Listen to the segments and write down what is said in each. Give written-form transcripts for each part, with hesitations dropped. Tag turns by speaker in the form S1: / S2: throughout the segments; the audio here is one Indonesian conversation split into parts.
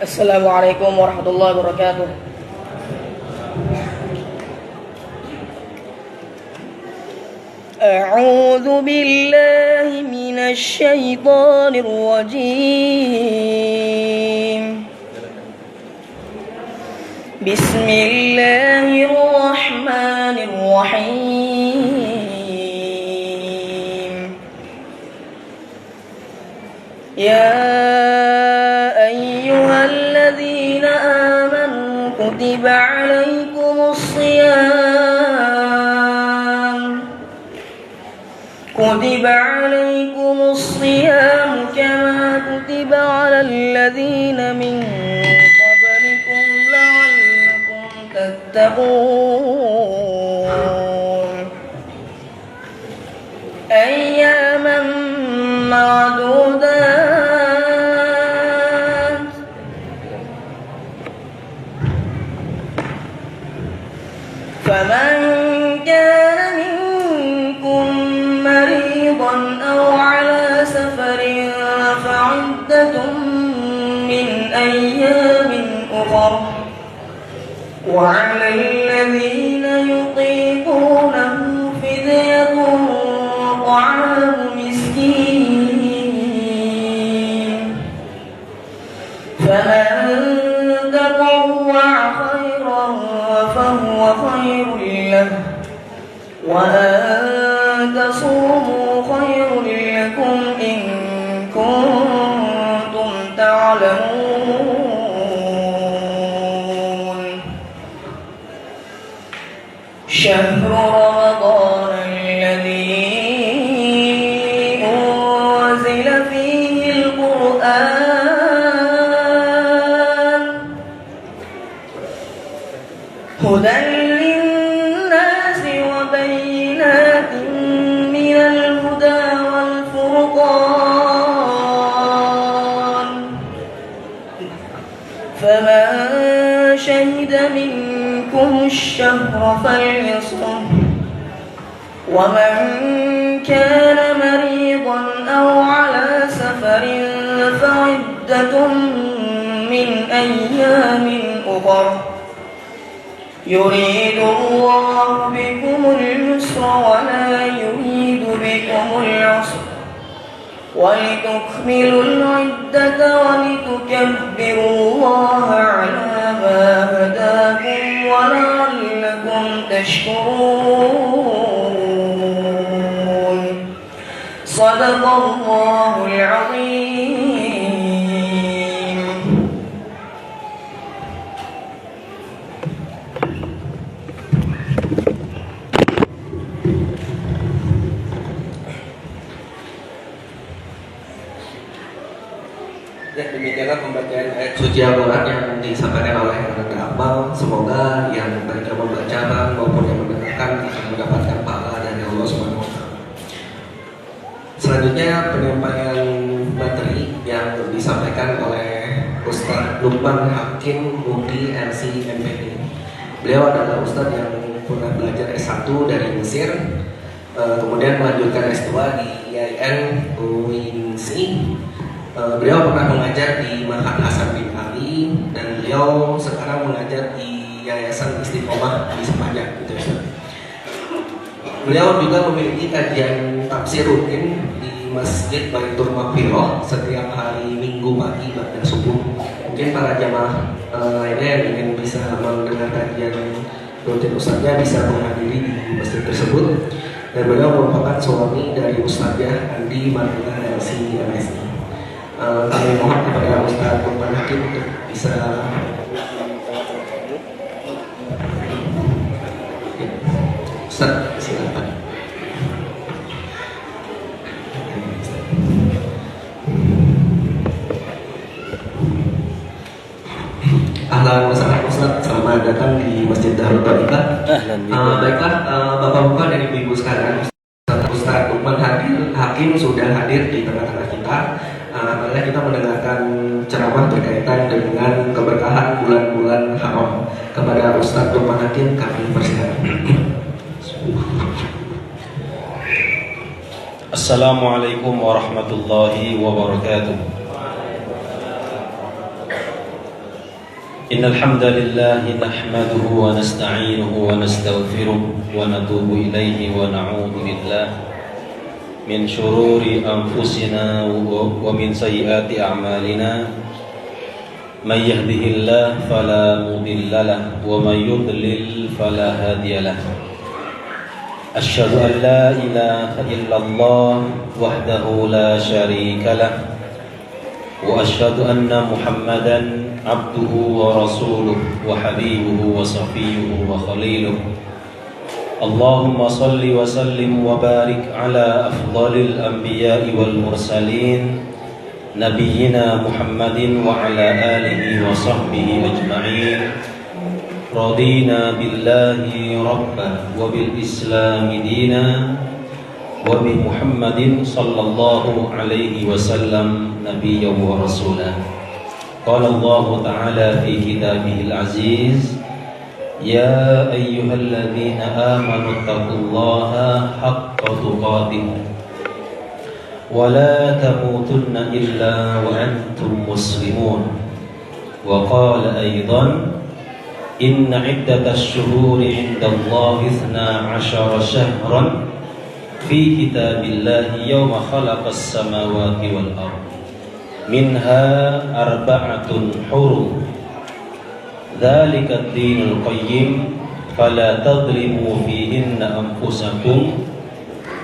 S1: Assalamualaikum warahmatullahi wabarakatuh. A'udzu billahi minasy syaithanir rajim. Bismillahirrahmanirrahim. Ya ayyuhalladzina amanu kutiba 'alaikumus shiyam kama kutiba 'alal ladzina min qablikum la'allakum tattaqun. Ayyaman ma'dudat. فمن كان منكم مريضا أو على سفر فعدة من أيام أخر وعلى الذين يطيقونه فدية طعام مسكين فمن تطوع خيرا فهو خير له وأن تصوموا خير لكم إن كنتم تعلمون. شهر رمضان الذي أنزل فيه القرآن هدى للناس وبينات من الهدى والفرقان فمن شهد منكم الشهر فليصمه ومن كان مريضا أو على سفر فعدة من أيام أخر يريد الله بكم اليسر ولا يريد بكم العسر ولتكملوا العدة ولتكبروا الله على ما هداكم ولعلكم تشكرون. صدق الله العظيم.
S2: Ya, demikianlah pembacaan ayat suci Al-Quran yang disampaikan oleh Anda Akmal. Semoga yang mereka membaca maupun yang mendengarkan akan mendapatkan pahala dari Allah Subhanahu wa Ta'ala. Selanjutnya penyampaian materi yang disampaikan oleh Ustaz Lukman Hakim Mukti MC MPD. Beliau adalah Ustaz yang pernah belajar S1 dari Mesir, kemudian melanjutkan S2 di IAIN UINSI. Beliau pernah mengajar di Ma'had Hasan bin Ali dan beliau sekarang mengajar di Yayasan Istiqomah di Sepanjang gitu ya. Beliau juga memiliki kajian tafsir rutin di Masjid Baitur Maqfirah setiap hari Minggu pagi pada subuh. Mungkin para jamaah lainnya yang ingin bisa mendengar kajian rutin Ustaznya bisa menghadiri di masjid tersebut. Dan beliau merupakan suami dari Ustaznya Andi Marina LC MSI. Kami mohon kepada Ustaz Lukman Hakim untuk bisa Ustaz, silakan. Ahlan wa sahlan Ustaz, selamat datang di Masjid Darut Thaibah. Baiklah, Bapak-bapak dan Ibu-ibu sekalian, Ustaz Lukman Hakim sudah hadir di tengah-tengah kita. Apabila kita mendengarkan ceramah berkaitan dengan keberkahan bulan-bulan haram. Kepada Ustaz Lukman Hakim kami persilakan.
S3: Assalamualaikum warahmatullahi wabarakatuh. إن الحمد لله نحمده ونستعينه ونستغفره ونتوب إليه ونعوذ بالله من شرور أنفسنا ومن سيئات أعمالنا من يهده الله فلا مضل له ومن يضلل فلا هادي له أشهد أن لا إله إلا الله وحده لا شريك له وأشهد أن محمدا عبده ورسوله وحبيبه وصفيه وخليله اللهم صل وسلم وبارك على أفضل الأنبياء والمرسلين نبينا محمد وعلى آله وصحبه أجمعين رضينا بالله ربا وبالإسلام دينا وبمحمد صلى الله عليه وسلم نبيا ورسولا قال الله تعالى في كتابه العزيز يا أيها الذين آمنوا اتقوا الله حق تقاته ولا تموتن إلا وأنتم مسلمون وقال أيضا إن عدة الشهور عند الله 12 شهرا في كتاب الله يوم خلق السماوات والأرض منها 4 حرم ذلك الدين القيم فلا تظلموا فيهن أنفسكم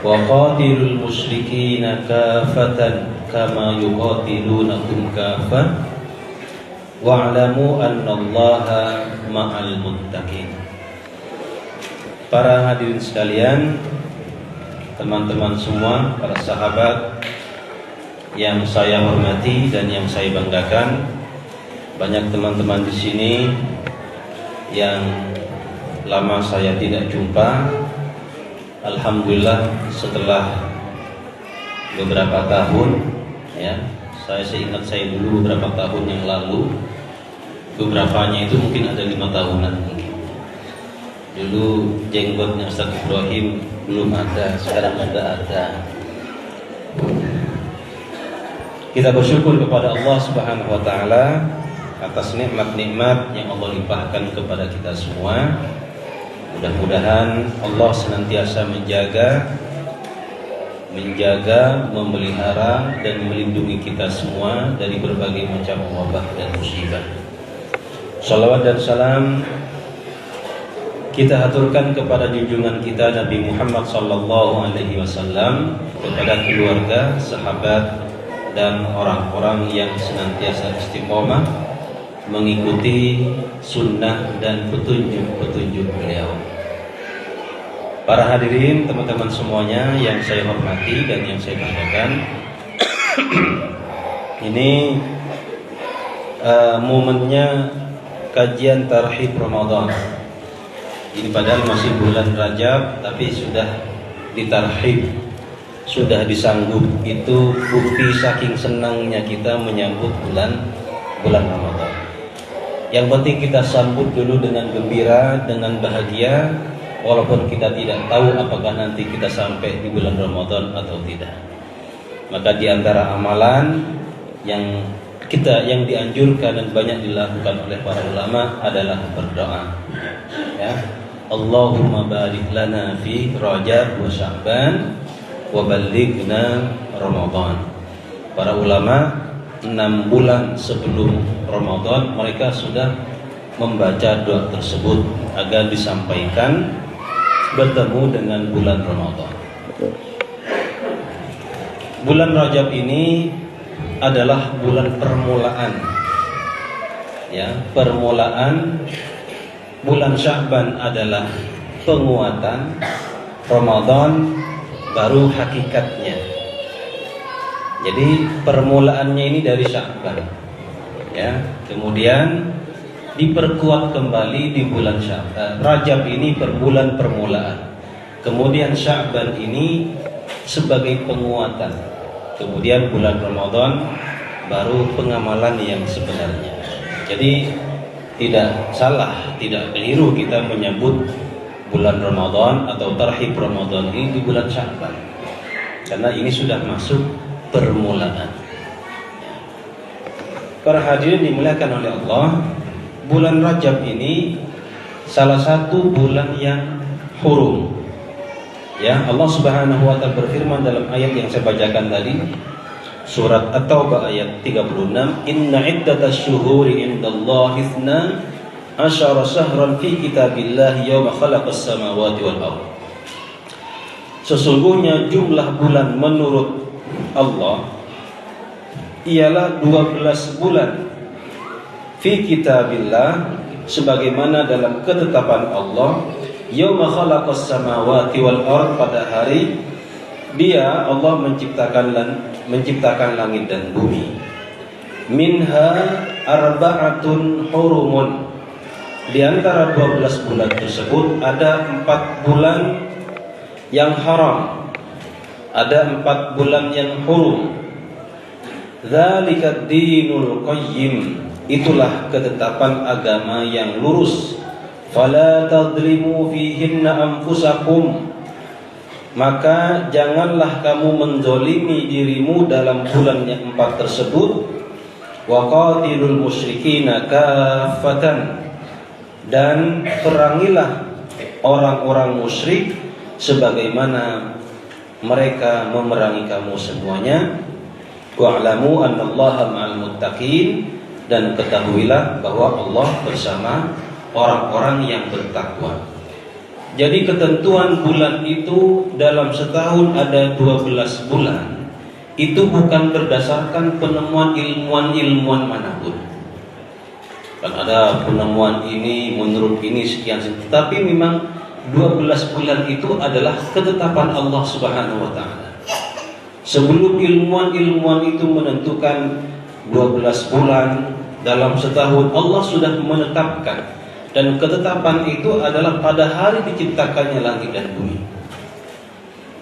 S3: وقاتلوا المشركين كافة كما يقاتلونكم كافة wa'lamu annallaha ma'al muttaqin. Para hadirin sekalian, teman-teman semua, para sahabat yang saya hormati dan yang saya banggakan, banyak teman-teman di sini yang lama saya tidak jumpa. Alhamdulillah setelah beberapa tahun, ya, saya ingat saya dulu beberapa tahun yang lalu, beberapanya itu mungkin ada 5 tahunan mungkin. Dulu jenggotnya Ustaz Ibrahim belum ada, sekarang ada. Kita bersyukur kepada Allah Subhanahu wa taala atas nikmat-nikmat yang Allah limpahkan kepada kita semua. Mudah-mudahan Allah senantiasa menjaga, memelihara dan melindungi kita semua dari berbagai macam wabah dan musibah. Salawat dan salam kita haturkan kepada junjungan kita Nabi Muhammad sallallahu alaihi wasallam, kepada keluarga, sahabat dan orang-orang yang senantiasa istiqomah mengikuti sunnah dan petunjuk-petunjuk beliau. Para hadirin, teman-teman semuanya yang saya hormati dan yang saya banggakan, ini momennya kajian tarhib Ramadan. Ini padahal masih bulan Rajab, tapi sudah ditarhib, sudah disambut. Itu bukti saking senangnya kita menyambut bulan Ramadan. Yang penting kita sambut dulu dengan gembira, dengan bahagia, walaupun kita tidak tahu apakah nanti kita sampai di bulan Ramadan atau tidak. Maka di antara amalan yang dianjurkan dan banyak dilakukan oleh para ulama adalah berdoa. Ya, Allahumma barik lana fi Rajab wa Sya'ban wa ballighna Ramadan. Para ulama 6 bulan sebelum Ramadan mereka sudah membaca doa tersebut agar disampaikan bertemu dengan bulan Ramadan. Bulan Rajab ini adalah bulan permulaan, ya, permulaan. Bulan Sya'ban adalah penguatan, Ramadan baru hakikatnya. Jadi permulaannya ini dari Sya'ban, ya, kemudian diperkuat kembali di bulan Sya'ban. Rajab ini bulan permulaan, kemudian Sya'ban ini sebagai penguatan, kemudian bulan Ramadan baru pengamalan yang sebenarnya. Jadi tidak salah, tidak keliru kita menyebut bulan Ramadan atau tarhib Ramadan ini di bulan Sya'ban, karena ini sudah masuk permulaan. Para hadirin dimuliakan oleh Allah, bulan Rajab ini salah satu bulan yang hurum. Ya, Allah Subhanahu wa taala berfirman dalam ayat yang saya bacakan tadi, surat At-Taubah ayat 36, "Inna iddatasy syuhuri indallahi 12 syahran fi kitabillahi yauma khalaqas samawati wal ardh." Sesungguhnya jumlah bulan menurut Allah ialah 12 bulan fi kitabillah, sebagaimana dalam ketetapan Allah, yauma khalaqas samawati wal ardh, pada hari Dia Allah menciptakan langit dan bumi. Minha arba'atun hurumun, di antara 12 bulan tersebut ada 4 bulan yang haram, ada 4 bulan yang hurum. Dzalika dinul qayyim, itulah ketetapan agama yang lurus. Fala tadlimu fihinna anfusakum, maka janganlah kamu menzolimi dirimu dalam bulan yang 4 tersebut. Wa qatilul musyrikina kaffatan, dan perangilah orang-orang musyrik sebagaimana mereka memerangi kamu semuanya. Wa'lamu annallaha ma'al muttaqin, dan ketahuilah bahwa Allah bersama orang-orang yang bertakwa. Jadi ketentuan bulan itu dalam setahun ada 12 bulan, itu bukan berdasarkan penemuan ilmuwan manapun. Kan ada penemuan ini menurut ini sekian, tapi memang 12 bulan itu adalah ketetapan Allah Subhanahu wa taala. Sebelum ilmuwan itu menentukan 12 bulan dalam setahun, Allah sudah menetapkan, dan ketetapan itu adalah pada hari diciptakannya langit dan bumi.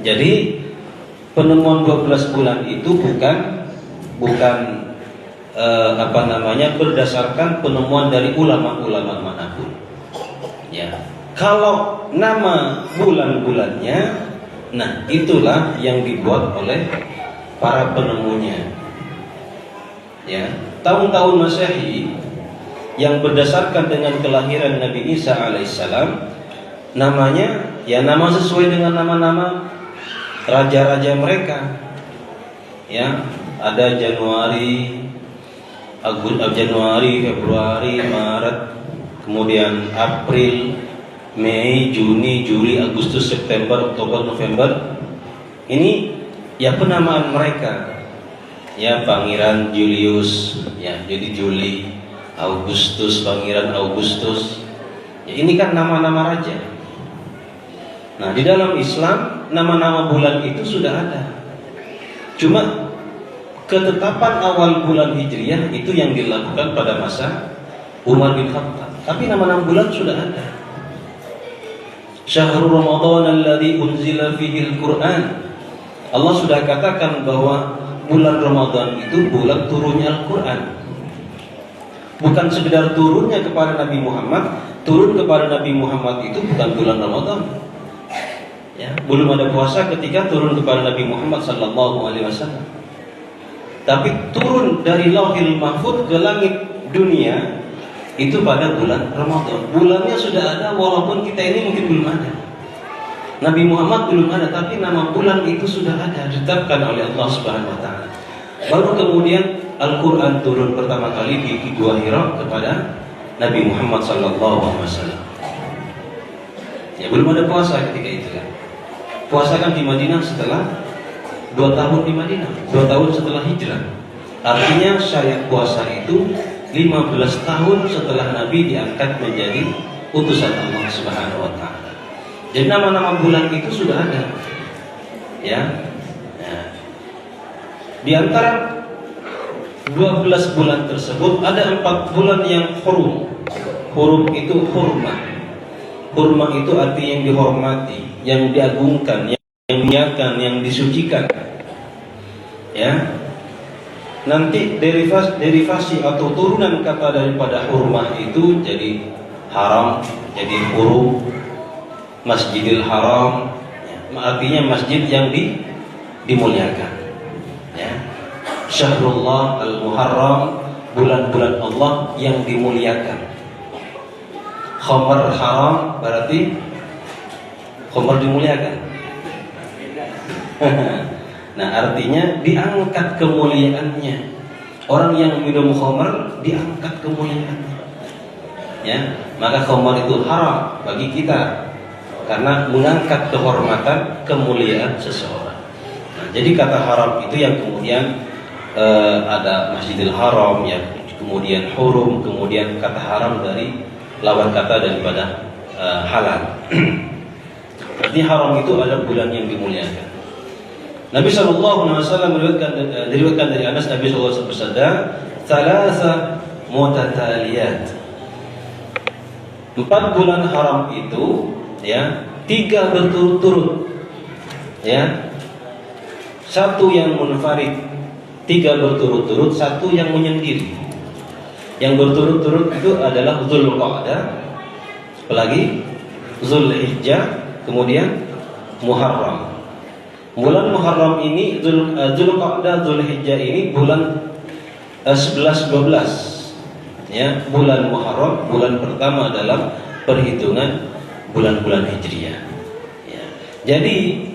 S3: Jadi penemuan 12 bulan itu bukan berdasarkan penemuan dari ulama-ulama manapun. Ya. Kalau nama bulan-bulannya, nah itulah yang dibuat oleh para penemunya. Ya, tahun-tahun Masehi yang berdasarkan dengan kelahiran Nabi Isa alaihissalam, namanya ya nama sesuai dengan nama-nama raja-raja mereka. Ya, ada Januari, Februari, Maret, kemudian April, Mei, Juni, Juli, Agustus, September, Oktober, November. Ini ya penamaan mereka. Ya, Pangeran Julius, ya jadi Juli, Agustus, Pangeran Augustus. Ya, ini kan nama-nama raja. Nah, di dalam Islam nama-nama bulan itu sudah ada. Cuma ketetapan awal bulan Hijriah itu yang dilakukan pada masa Umar bin Khattab. Tapi nama-nama bulan sudah ada. Syahrul Ramadan alladzi unzila fihi al-Qur'an. Allah sudah katakan bahwa bulan Ramadan itu bulan turunnya Al-Qur'an. Bukan sekedar turunnya kepada Nabi Muhammad, turun kepada Nabi Muhammad itu bukan bulan Ramadan. Ya, belum ada puasa ketika turun kepada Nabi Muhammad sallallahu alaihi wasallam. Tapi turun dari Lauhil Mahfuz ke langit dunia itu pada bulan Ramadan. Bulannya sudah ada walaupun kita ini mungkin belum ada. Nabi Muhammad belum ada, tapi nama bulan itu sudah ada, ditetapkan oleh Allah Subhanahu wa taala. Baru kemudian Al-Qur'an turun pertama kali di Gua Hira kepada Nabi Muhammad sallallahu alaihi wasallam. Ya, belum ada puasa ketika itu kan. Puasa kan di Madinah setelah 2 tahun di Madinah, 2 tahun setelah hijrah. Artinya syariat puasa itu 15 tahun setelah Nabi diangkat menjadi utusan Allah Subhanahu wa taala. Jadi nama-nama bulan itu sudah ada. Ya. Nah, di antara 12 bulan tersebut ada 4 bulan yang hurum. Hurum itu hurmah. Hurmah itu arti yang dihormati, yang diagungkan, yang dimuliakan, yang disucikan. Ya. Nanti derivasi atau turunan kata daripada hurmah itu jadi haram, jadi hurum. Masjidil Haram, ya, artinya masjid yang dimuliakan. Ya. Syahrullah al-Muharram, bulan-bulan Allah yang dimuliakan. Khamar haram berarti khamar dimuliakan. Nah, artinya diangkat kemuliaannya. Orang yang minum khamar diangkat kemuliaannya. Ya, maka khamar itu haram bagi kita karena mengangkat kehormatan, kemuliaan seseorang. Nah, jadi kata haram itu yang kemudian ada Masjidil Haram, ya, kemudian hurum, kemudian kata haram dari lawan kata daripada halal. Berarti haram itu adalah bulan yang dimuliakan. Nabi SAW meriwayatkan dari Anas, Nabi SAW bersabda, "Thalatha mutataliyat." 4 bulan haram itu, ya, 3 berturut-turut, ya, 1 yang munfarid, 3 berturut-turut, 1 yang menyendiri. Yang berturut-turut itu adalah Dzulqa'dah, apalagi Dzulhijjah, kemudian Muharram. Bulan Muharram ini, Dzulqa'dah, Dzulhijjah ini bulan 11-12. Ya, bulan Muharram bulan pertama dalam perhitungan bulan-bulan Hijriah. Ya. Jadi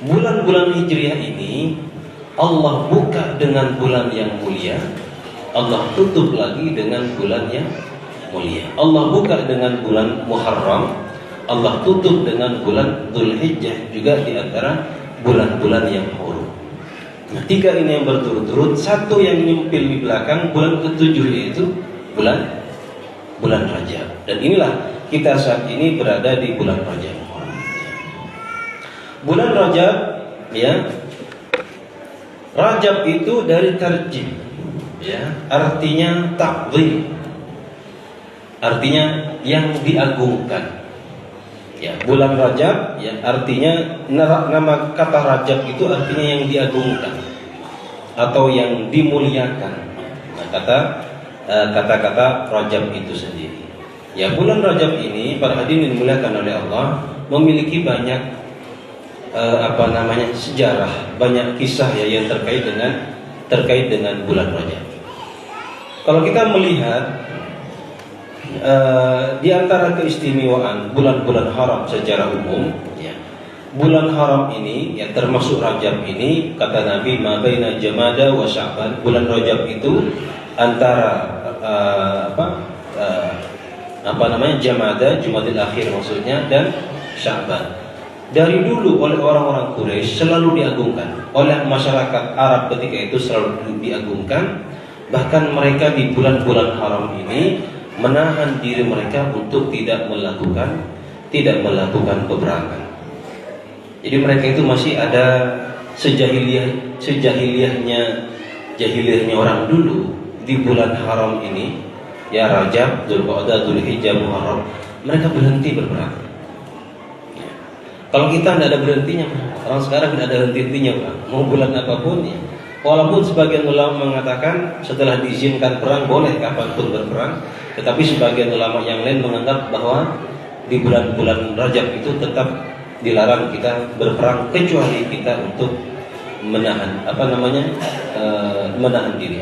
S3: bulan-bulan Hijriah ini Allah buka dengan bulan yang mulia, Allah tutup lagi dengan bulan yang mulia. Allah buka dengan bulan Muharram, Allah tutup dengan bulan Dzulhijjah, juga di antara bulan-bulan yang hurum. Nah, 3 ini yang berturut-turut, 1 yang nyempil di belakang, bulan ke-7 yaitu bulan Rajab. Dan inilah kita saat ini berada di bulan Rajab. Bulan Rajab, ya, Rajab itu dari tarjib, ya, artinya ta'zim, artinya yang diagungkan. Ya, bulan Rajab, ya, artinya nama kata Rajab itu artinya yang diagungkan atau yang dimuliakan. Nah, kata-kata Rajab itu sendiri. Ya, bulan Rajab ini para hadirin dimuliakan oleh Allah memiliki banyak sejarah, banyak kisah, ya, yang terkait dengan bulan Rajab. Kalau kita melihat di antara keistimewaan bulan-bulan haram secara umum, ya, bulan haram ini, ya, termasuk Rajab ini, kata Nabi, ma baina Jamada wa Sya'ban, bulan Rajab itu antara Jamada, Jumadil Akhir maksudnya, dan Sya'ban. Dari dulu oleh orang-orang Quraisy selalu diagungkan, oleh masyarakat Arab ketika itu selalu diagungkan. Bahkan mereka di bulan-bulan haram ini menahan diri mereka untuk tidak melakukan peperangan. Jadi mereka itu masih ada sejahiliyahnya orang dulu. Di bulan haram ini, ya, Rajab, Dzulqa'dah, Dzulhijjah, Muharram, mereka berhenti berperang. Ya. Kalau kita tidak ada berhentinya, orang sekarang tidak ada henti-hentinya, mau bulan apapun, ya. Walaupun sebagian ulama mengatakan setelah diizinkan perang boleh kapanpun berperang, tetapi sebagian ulama yang lain menganggap bahwa di bulan-bulan Rajab itu tetap dilarang kita berperang, kecuali kita untuk menahan menahan diri,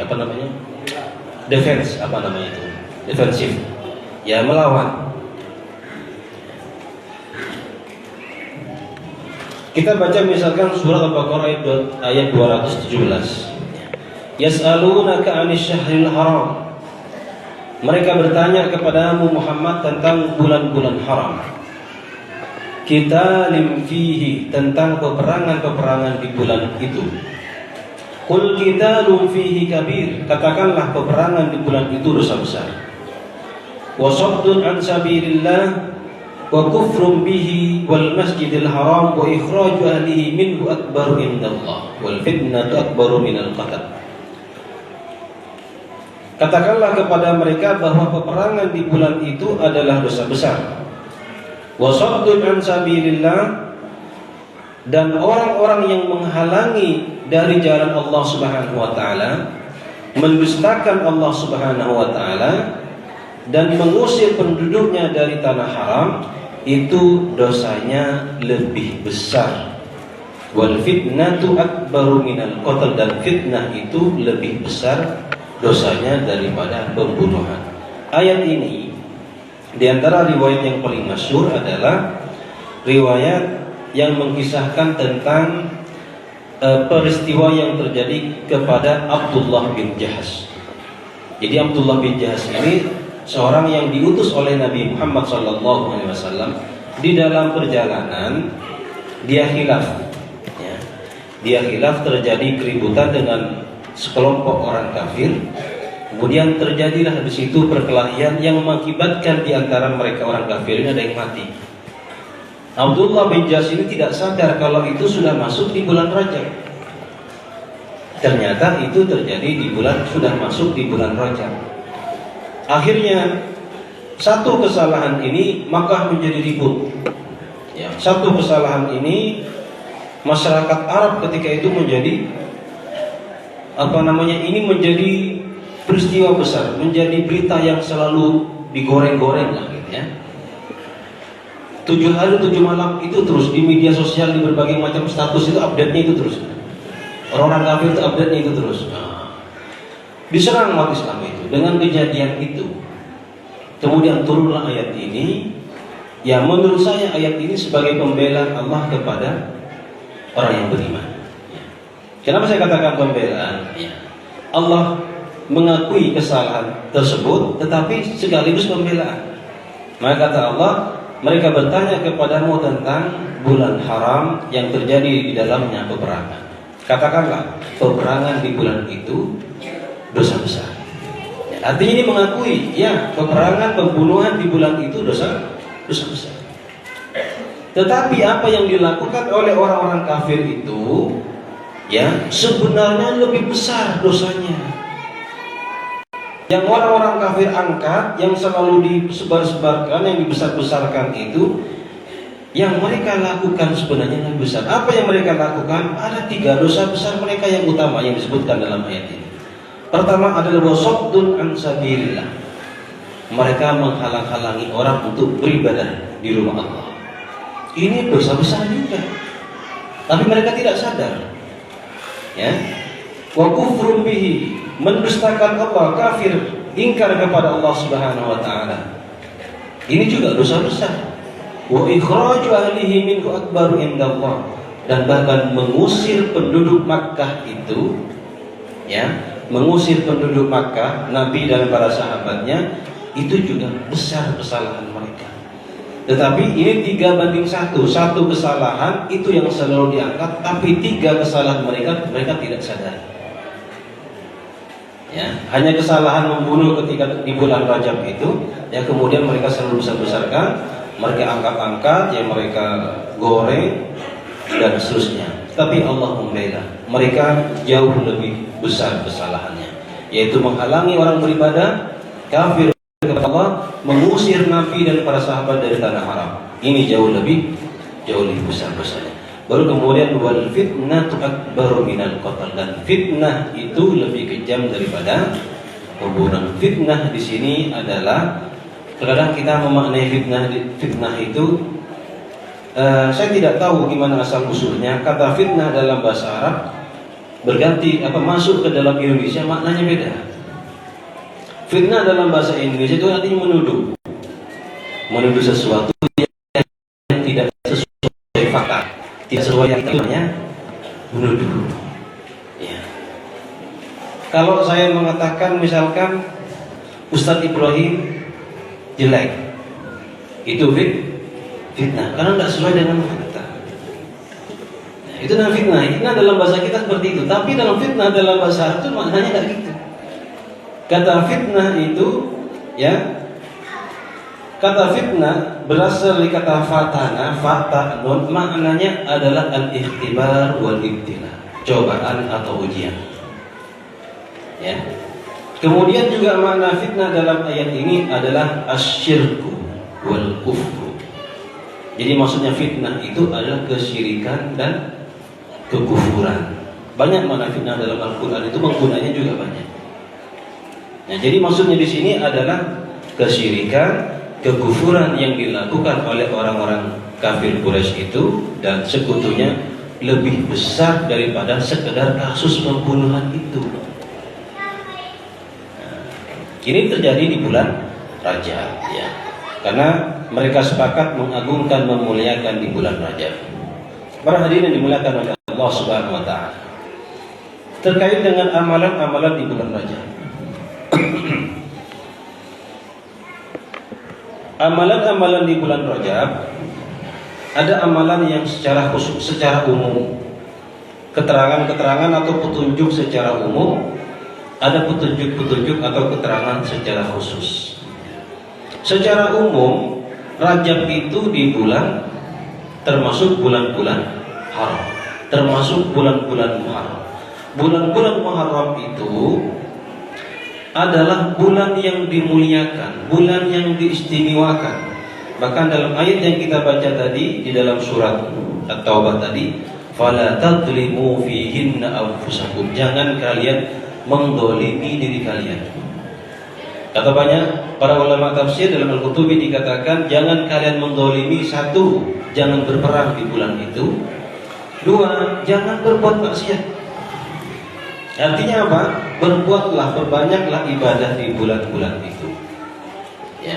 S3: defensif, ya, melawan. Kita baca misalkan surat Al-Baqarah ayat 217. Yas'alunaka 'anil syahril haram. Mereka bertanya kepadamu Muhammad tentang bulan-bulan haram. Qitalin fihi, tentang peperangan-peperangan di bulan itu. Qul qitalun fihi kabir, katakanlah peperangan di bulan itu dosa besar. Wa saddun an sabilillah wa kufrun bihi wal masjidil haram wa ikhraju ahlihi minhu akbaru indallah wal fitnatu akbaru minal qatl. Katakanlah kepada mereka bahwa peperangan di bulan itu adalah dosa besar. Wa saddun an sabilillah, dan orang-orang yang menghalangi dari jalan Allah Subhanahu wa taala, mendustakan Allah Subhanahu wa taala, dan mengusir penduduknya dari tanah haram, itu dosanya lebih besar. Wal fitnatu akbaru minal qatl, dan fitnah itu lebih besar dosanya daripada pembunuhan. Ayat ini Di antara riwayat yang paling masyhur adalah riwayat yang mengisahkan tentang peristiwa yang terjadi kepada Abdullah bin Jahas. Jadi Abdullah bin Jahas ini seorang yang diutus oleh Nabi Muhammad SAW. Di dalam perjalanan dia khilaf, ya. Dia khilaf, terjadi keributan dengan sekelompok orang kafir. Kemudian terjadilah di situ perkelahian yang mengakibatkan di antara mereka orang kafir ini ada yang mati. Abdullah bin Jahas ini tidak sadar kalau itu sudah masuk di bulan Rajab. Ternyata itu terjadi sudah masuk di bulan Rajab. Akhirnya satu kesalahan ini maka menjadi ribut. Ya, satu kesalahan ini masyarakat Arab ketika itu menjadi ini menjadi peristiwa besar, menjadi berita yang selalu digoreng-goreng lah gitu ya. 7 hari 7 malam itu terus di media sosial, di berbagai macam status itu update-nya itu terus. Orang-orang kafir itu update-nya itu terus. Diserang umat Islam itu dengan kejadian itu. Kemudian turunlah ayat ini. Ya, menurut saya ayat ini sebagai pembelaan Allah kepada orang yang beriman. Kenapa saya katakan pembelaan? Allah mengakui kesalahan tersebut, tetapi sekaligus pembelaan. Maka kata Allah, mereka bertanya kepadamu tentang bulan haram yang terjadi di dalamnya peperangan. Katakanlah, peperangan di bulan itu dosa besar. Artinya ini mengakui, ya, peperangan, pembunuhan di bulan itu dosa besar. Tetapi apa yang dilakukan oleh orang-orang kafir itu, ya, sebenarnya lebih besar dosanya. Yang orang-orang kafir angkat, yang selalu disebar-sebarkan, yang dibesar-besarkan itu, yang mereka lakukan sebenarnya lebih besar. Apa yang mereka lakukan? Ada 3 dosa besar mereka yang utama yang disebutkan dalam ayat ini. Pertama adalah wasaddun an sabilillah. Mereka menghalang-halangi orang untuk beribadah di rumah Allah. Ini dosa besar juga. Tapi mereka tidak sadar. Ya. Wa kufrun bihi, mendustakan Allah, kafir, ingkar kepada Allah Subhanahu wa taala. Ini juga dosa besar. Wa ikhraju ahlihi minhu akbaru indallah, dan bahkan mengusir penduduk Makkah itu, ya, mengusir penduduk Makkah, Nabi dan para sahabatnya, itu juga besar kesalahan mereka. Tetapi ini 3-1. Satu kesalahan itu yang selalu diangkat, tapi 3 kesalahan mereka tidak sadar. Ya, hanya kesalahan membunuh ketika di bulan Rajab itu, ya, kemudian mereka selalu besar-besarkan, mereka angkat-angkat, ya, mereka goreng dan seterusnya. Tapi Allah membela, mereka jauh lebih besar kesalahannya, yaitu menghalangi orang beribadah, kafir kepada Allah, mengusir Nabi dan para sahabat dari tanah haram. Ini jauh lebih besar-besarnya. Baru kemudian wal fitnatu akbaru minal qatl, dan fitnah itu lebih kejam daripada pembunuhan. Fitnah di sini adalah, terkadang kita memaknai fitnah itu, saya tidak tahu gimana asal usulnya. Kata fitnah dalam bahasa Arab masuk ke dalam Indonesia maknanya beda. Fitnah dalam bahasa Indonesia itu artinya menuduh sesuatu yang tidak sesuai fakta, tidak sesuai yang namanya menuduh. Ya. Kalau saya mengatakan misalkan Ustadz Ibrahim jelek, itu fitnah karena tidak sesuai dengan fakta. Nah, itu namanya fitnah. Fitnah dalam bahasa kita seperti itu, tapi dalam fitnah dalam bahasa Arab itu maknanya tidak gitu. Kata fitnah itu, ya, kata fitnah berasal dari kata fatana, fatanun, maknanya adalah al-ikhtibar wal ibtila, cobaan atau ujian. Ya. Kemudian juga makna fitnah dalam ayat ini adalah asyirku wal kufru. Jadi maksudnya fitnah itu adalah kesyirikan dan kekufuran. Banyak makna fitnah dalam Al-Quran itu menggunanya juga banyak. Nah, jadi maksudnya di sini adalah kesyirikan, kekufuran yang dilakukan oleh orang-orang kafir Quraisy itu dan sekutunya lebih besar daripada sekedar kasus pembunuhan itu. Nah, ini terjadi di bulan Rajab, ya. karena mereka sepakat mengagungkan, memuliakan di bulan Rajab. Para hadirin dimuliakan oleh Allah Subhanahu wa taala. Terkait dengan amalan-amalan di bulan Rajab. Amalan-amalan di bulan Rajab, ada amalan yang secara khusus, secara umum, keterangan-keterangan atau petunjuk secara umum, ada petunjuk-petunjuk atau keterangan secara khusus. Secara umum, Rajab itu di bulan termasuk bulan-bulan haram, termasuk bulan-bulan Muharram. Bulan-bulan Muharram itu adalah bulan yang dimuliakan, bulan yang diistimewakan. Bahkan dalam ayat yang kita baca tadi di dalam surat At-Taubah tadi, fala tadlimu fihinna anfusakum, jangan kalian mendolimi diri kalian. Kata banyak para ulama tafsir dalam Al-Qutubi dikatakan, jangan kalian mendolimi. Satu, jangan berperang di bulan itu. Dua, jangan berbuat maksiat. Artinya apa? Berbuatlah, perbanyaklah ibadah di bulan-bulan itu. Ya.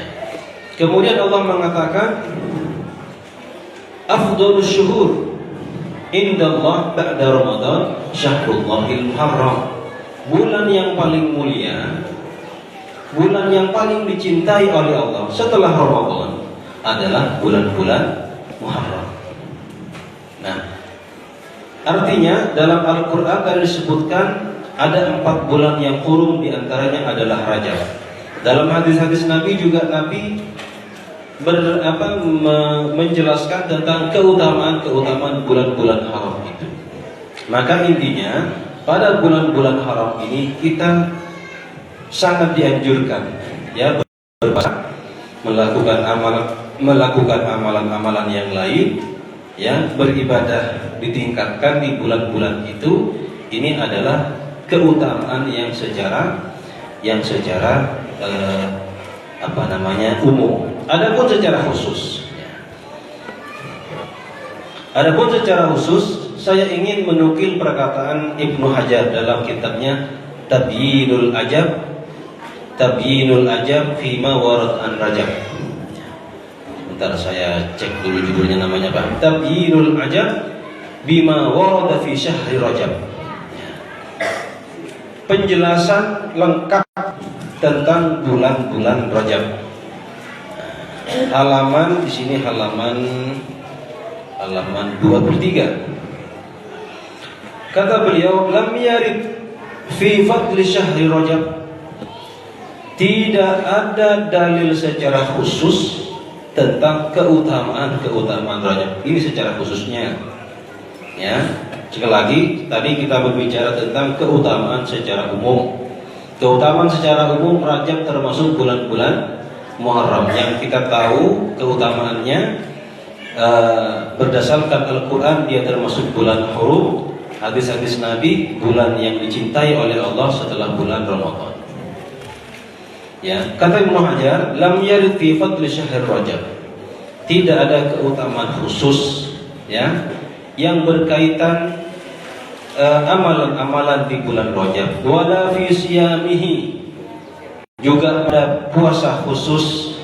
S3: Kemudian Allah mengatakan, afdhalus syuhur indallah ba'da Ramadan syahrullahil muharram. Bulan yang paling mulia, bulan yang paling dicintai oleh Allah setelah Ramadan adalah bulan-bulan Muharram. Nah, artinya dalam Al-Quran tadi disebutkan ada 4 bulan yang hurum, diantaranya adalah Rajab. Dalam hadis-hadis Nabi juga Nabi menjelaskan tentang keutamaan bulan-bulan haram itu. Maka intinya pada bulan-bulan haram ini kita sangat dianjurkan ya melakukan amalan-amalan yang lain, ya, beribadah ditingkatkan di bulan-bulan itu. Ini adalah keutamaan yang secara umum. Adapun secara khusus, saya ingin menukil perkataan Ibnu Hajar dalam kitabnya Tabyinul Ajab fima warad an Rajab. Bentar saya cek dulu judulnya, namanya apa? Tabyinul Ajab bima warada fi syahri Rajab. Penjelasan lengkap tentang bulan-bulan Rajab. Halaman di sini halaman 23. Kata beliau, lam yarid fi fadli syahri Rajab. Tidak ada dalil secara khusus tentang keutamaan Rajab. Ini secara khususnya. Ya, sekali lagi tadi kita berbicara tentang keutamaan secara umum. Keutamaan secara umum Rajab termasuk bulan-bulan Muharram yang kita tahu keutamaannya berdasarkan Al-Quran, dia termasuk bulan hurum. Hadis-hadis Nabi, bulan yang dicintai oleh Allah setelah bulan Ramadan. Ya, kata Ibnu Hajar, lam yarid fi fadli syahr Rajab. Tidak ada keutamaan khusus ya yang berkaitan amalan-amalan di bulan Rajab. Wala fi siyamihi, juga ada puasa khusus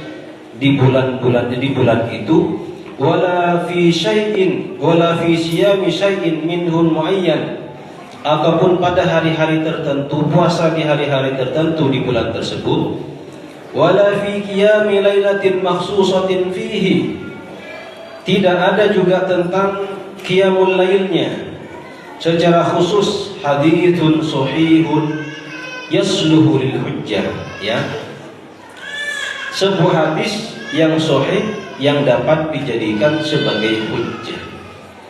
S3: di bulan itu. Wala fi siyami syai'in minhun muayyan, ataupun pada hari-hari tertentu, puasa di hari-hari tertentu di bulan tersebut. Wala fi qiyami lailatin makhsusatin fihi, tidak ada juga tentang qiyamul lailnya secara khusus. Hadithun sahihun yasluhu lil hujjah, ya, sebuah hadis yang sahih yang dapat dijadikan sebagai hujjah.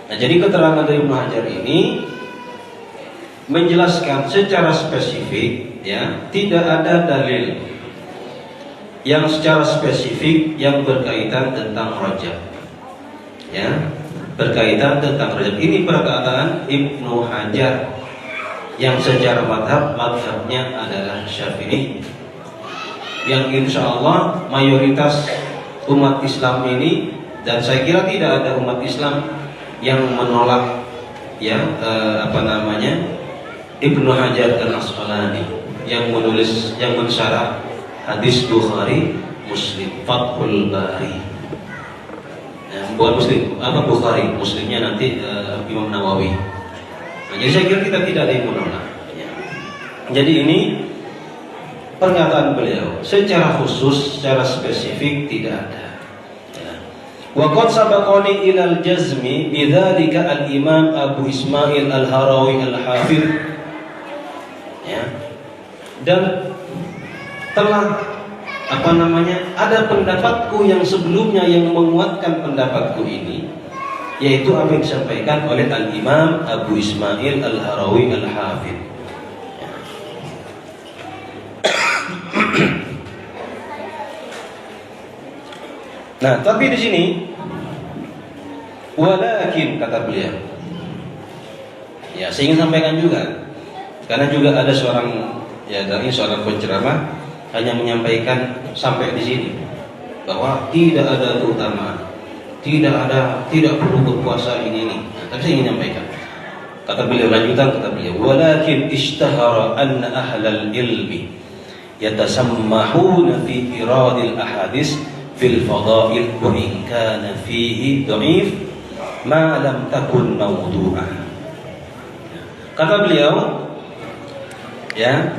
S3: Nah, jadi keterangan dari Ibnu Hajar ini menjelaskan secara spesifik, ya, tidak ada dalil yang secara spesifik yang berkaitan tentang Rajab, ya, berkaitan tentang Rajab. Ini perkataan Ibnu Hajar yang secara madhabnya adalah Syafi'i, yang insya Allah mayoritas umat Islam ini, dan saya kira tidak ada umat Islam yang menolak, ya, Ibnu Hajar Al-Asqalani yang menulis, yang mensyarah hadis Bukhari Muslim, Fathul Bari. Bukan Muslim, apa Bukhari, Muslimnya nanti Imam Nawawi. Nah, jadi saya kira kita tidak ada yang menolak. Ya. Jadi ini pernyataan beliau secara khusus, secara spesifik tidak ada. Wa qad sabaqani ila al-jazmi bidzalika al-Imam Abu Ismail Al-Harawi Al-Hafidh. Ya. Dan telah ada pendapatku yang sebelumnya yang menguatkan pendapatku ini, yaitu apa yang disampaikan oleh Al-Imam Abu Ismail Al-Harawi Al-Hafidh. Nah, tapi di sini walakin kata beliau. Ya, saya ingin sampaikan juga. Karena juga ada seorang penceramah hanya menyampaikan sampai di sini bahwa tidak ada keutamaan, tidak perlu berpuasa ini. Nah, tapi saya ingin menyampaikan. Kata beliau, lanjutan kata beliau, walakin ishtahara anna ahlal ilmi yatasammahuna fi iradil ahadis fil fadail wa in kana fihi dhaif ma lam takun mawdu'ah. Kata beliau, ya,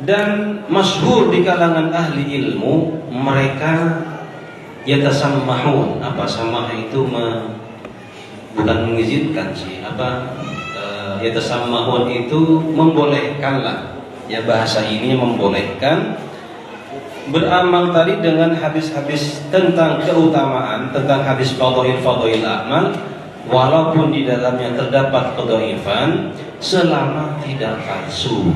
S3: dan masyhur di kalangan ahli ilmu, mereka yatasammahun. Apa samah itu bukan mengizinkan sih, yatasammahun itu membolehkan lah. Ya, bahasa ini membolehkan beramal tadi dengan hadis-hadis tentang keutamaan, tentang hadis fadhail amal, walaupun di dalamnya terdapat kedhaifan, selama tidak palsu.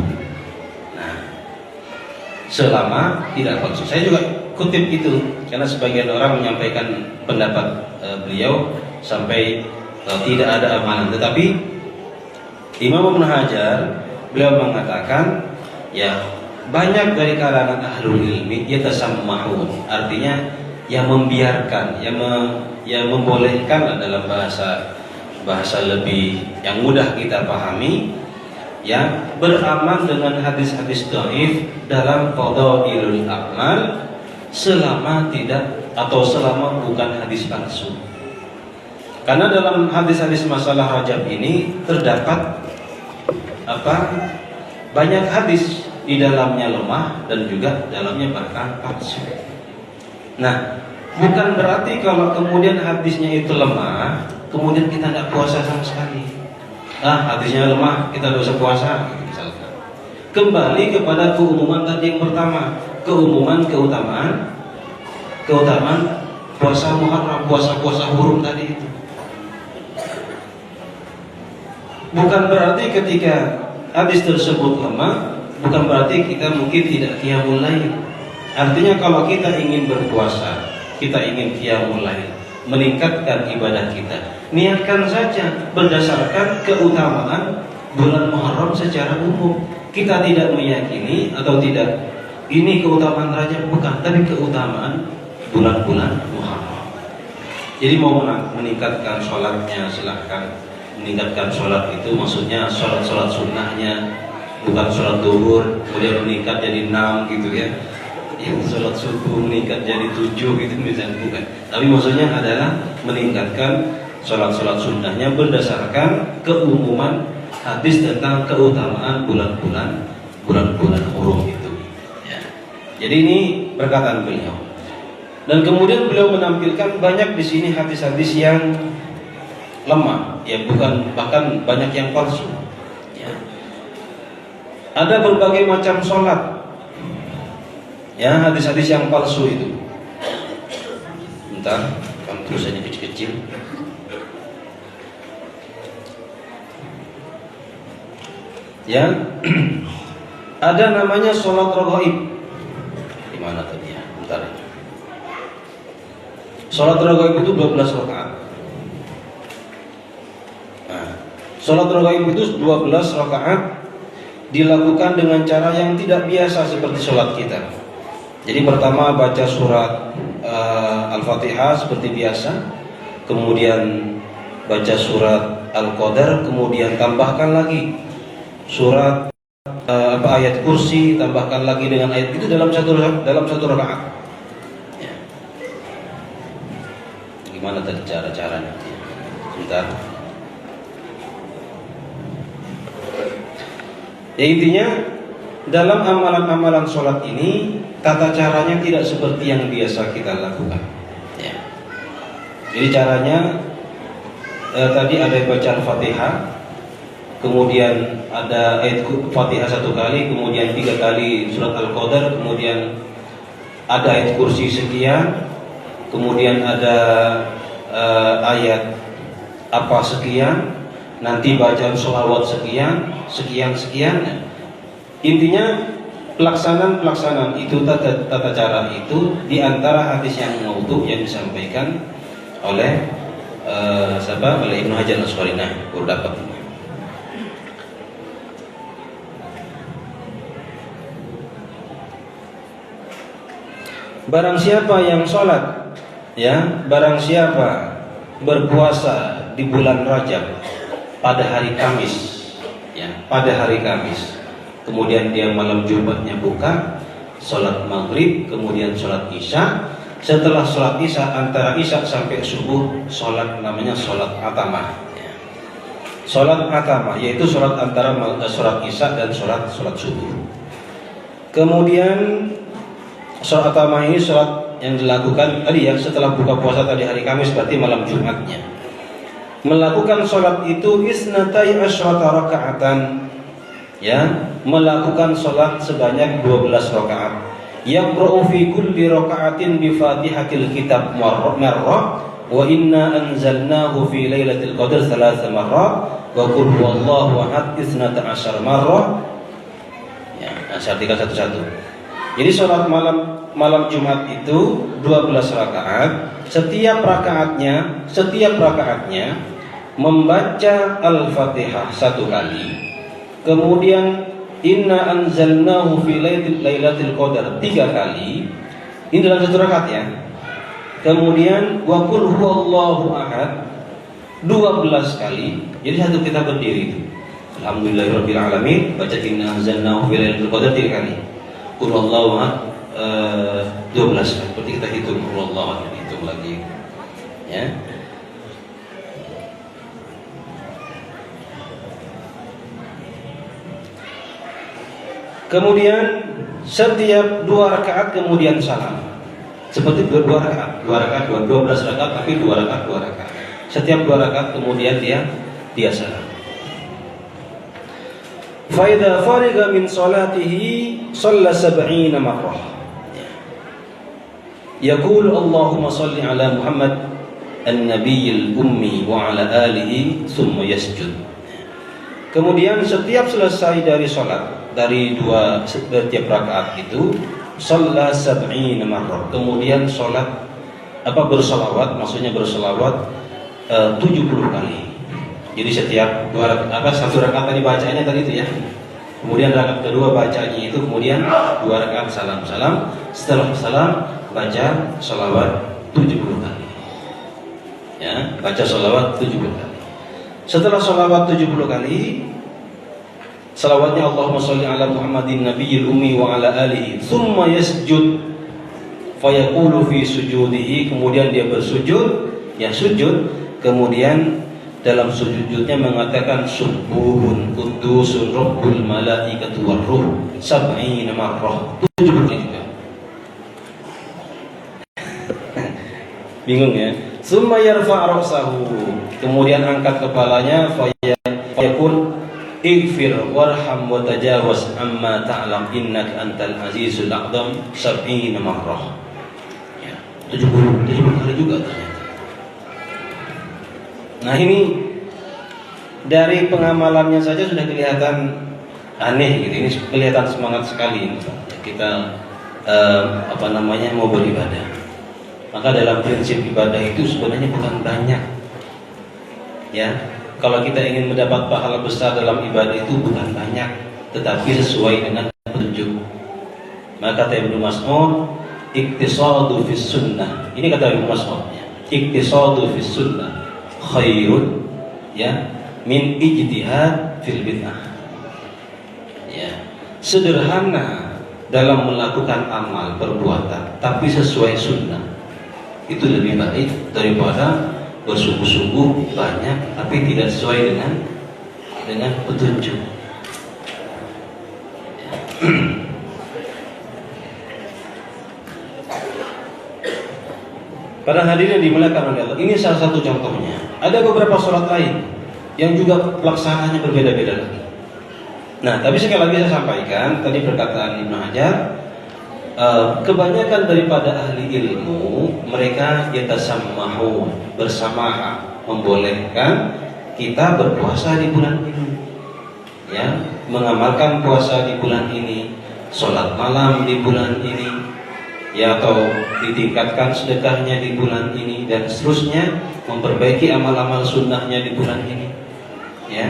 S3: Selama tidak palsu. Saya juga kutip itu karena sebagian orang menyampaikan pendapat beliau sampai tidak ada amalan. Tetapi Imam Ibnu Hajar beliau mengatakan, ya, banyak dari kalangan ahlul ilmi yatasammahun, artinya yang membiarkan, yang membolehkan dalam bahasa lebih yang mudah kita pahami, ya, beramal dengan hadis-hadis dhaif dalam fadhailul a'mal selama bukan hadis palsu. Karena dalam hadis-hadis masalah rajab ini terdapat banyak hadis di dalamnya lemah dan juga dalamnya bahkan palsu. Nah, bukan berarti kalau kemudian hadisnya itu lemah, kemudian kita tidak puasa sama sekali. Hadisnya lemah, kita tidak usah puasa, misalkan. Kembali kepada keumuman tadi yang pertama, keutamaan puasa Muharram, puasa hurum tadi itu. Bukan berarti ketika hadis tersebut lemah, bukan berarti kita mungkin tidak qiyamul lail. Artinya kalau kita ingin berpuasa, kita ingin qiyamul lail, meningkatkan ibadah kita, niatkan saja berdasarkan keutamaan bulan Muharram secara umum. Kita tidak meyakini atau tidak ini keutamaan Rajab, bukan, tapi keutamaan bulan-bulan Muharram. Jadi mau meningkatkan sholatnya, silahkan meningkatkan sholat itu, maksudnya sholat sunnahnya, bukan sholat duhur kemudian meningkat jadi 6 gitu ya. Sholat subuh meningkat jadi 7 gitu misalnya, bukan. Tapi maksudnya adalah meningkatkan sholat sunnahnya berdasarkan keumuman hadis tentang keutamaan bulan-bulan hurum itu. Ya. Jadi ini perkataan beliau. Dan kemudian beliau menampilkan banyak di sini hadis-hadis yang lemah, ya, bukan, bahkan banyak yang palsu. Ya. Ada berbagai macam sholat, ya, hadis-hadis yang palsu itu. Bentar, kamu tulisannya kecil-kecil. Ya, ada namanya sholat raghaib. Di mana tadi ya? Bentar. Sholat raghaib itu 12 rakaat. Nah, sholat raghaib itu 12 rakaat dilakukan dengan cara yang tidak biasa seperti sholat kita. Jadi pertama baca surat Al-Fatihah seperti biasa, kemudian baca surat Al-Qadar, kemudian tambahkan lagi surat ayat kursi, tambahkan lagi dengan ayat itu dalam satu rakaat. Gimana tadi cara-caranya? Sebentar. Ya intinya dalam amalan-amalan sholat ini tata caranya tidak seperti yang biasa kita lakukan. Ya. Jadi caranya tadi ada baca Al-Fatihah, kemudian ada ayat Fatihah 1 kali, kemudian 3 kali surat Al-Qadar, kemudian ada ayat kursi sekian, kemudian ada ayat apa sekian, nanti baca sholawat sekian. Intinya pelaksanaan itu tata cara itu di antara hadis yang maudhu yang disampaikan oleh oleh Ibnu Hajar Al-Asqalani baru dapat. Barang siapa yang sholat, ya, barang siapa berpuasa di bulan Rajab pada hari Kamis, ya, pada hari Kamis, kemudian dia malam Jumatnya buka, sholat maghrib, kemudian sholat isya. Setelah sholat isya, antara isya sampai subuh, sholat namanya sholat atamah. Sholat atamah yaitu sholat antara sholat isya dan sholat subuh. Kemudian sholat atamah ini sholat yang dilakukan tadi ya setelah buka puasa tadi hari Kamis, berarti malam Jumatnya. Melakukan sholat itu isnatai asyrata rakaatan, ya, melakukan sholat sebanyak 12 rakaat. Yaqra'u fi kulli raka'atin bi Fatihatil kitab marrah wa inna anzalnahu fi lailatul qadr 3 marrat wa qul huwallahu ahad 12 marrah. Ya, saya artikan satu-satu. Jadi sholat malam Jumat itu 12 rakaat. Setiap rakaatnya membaca Al-Fatihah 1 kali. Kemudian inna anzalnahu fi lailatul qadar 3 kali. Ini dalam 1 rakaat ya. Kemudian wa qul huwallahu ahad 12 kali. Jadi satu kita berdiri itu. Alhamdulillahirabbil alamin, baca inna anzalnahu fi lailatul qadar 3 kali. Qul huwallahu ahad 12 kali. Seperti kita hitung qul huwallahu ahad, hitung lagi. Ya. Kemudian setiap 2 rakaat kemudian salam. Seperti 2 rakaat, 12 rakaat tapi 2 rakaat. Setiap 2 rakaat kemudian dia salam. Fa idza fariga min salatihi shalla 70 marrah. Yaqul Allahumma shalli ala Muhammad an-nabiyil ummi wa ala alihi thumma yasjud. Kemudian setiap selesai dari sholat, dari setiap rakaat itu shalla 70 marrah. Kemudian sholat bersolawat, maksudnya bersolawat 70 kali. Jadi setiap 1 rakaat tadi bacanya tadi itu ya. Kemudian rakaat kedua bacanya itu, kemudian 2 rakaat salam. Setelah salam baca sholawat 70 kali. Ya, baca sholawat 70 kali. Setelah sholawat 70 kali, salawatnya Allahumma sholli ala Muhammadin nabiyil ummi wa ala alihi thumma yasjud fayaqulu fi sujudihi. Kemudian dia bersujud, ya sujud, kemudian dalam sujudnya mengatakan subuhun qudusun rabbul malaikatu war ruh 70 marrah, 70 kali juga. Bingung ya? Summa yarfa' ra'sahu, kemudian angkat kepalanya, fayaqul ighfir warham wa tajawaz amma ta'lam innaka antal azizul a'zam 70 marrah. Ya, 70 kali juga ternyata. Nah, ini dari pengamalannya saja sudah kelihatan aneh gitu. Ini kelihatan semangat sekali kita mau beribadah. Maka dalam prinsip ibadah itu sebenarnya bukan banyak. Ya, kalau kita ingin mendapat pahala besar dalam ibadah itu bukan banyak, tetapi sesuai dengan petunjuk. Maka kata Ibnu Mas'ud, iktisadu fis sunnah. Ini kata Ibnu Mas'ud, ya. Iktisadu fis sunnah khairun, ya, min ijtihad fil bid'ah. Ya, sederhana dalam melakukan amal perbuatan tapi sesuai sunnah Itu lebih baik daripada bersungguh-sungguh banyak tapi tidak sesuai dengan petunjuk. Para hadirin dimuliakan oleh Allah, ini salah satu contohnya. Ada beberapa sholat lain yang juga pelaksanaannya berbeda-beda lagi. Nah, tapi sekali lagi saya sampaikan tadi perkataan Ibnu Hajar, kebanyakan daripada ahli ilmu mereka yatasammahu, bersama membolehkan kita berpuasa di bulan ini, ya, mengamalkan puasa di bulan ini, sholat malam di bulan ini, ya, atau ditingkatkan sedekahnya di bulan ini dan seterusnya, memperbaiki amal-amal sunnahnya di bulan ini, ya,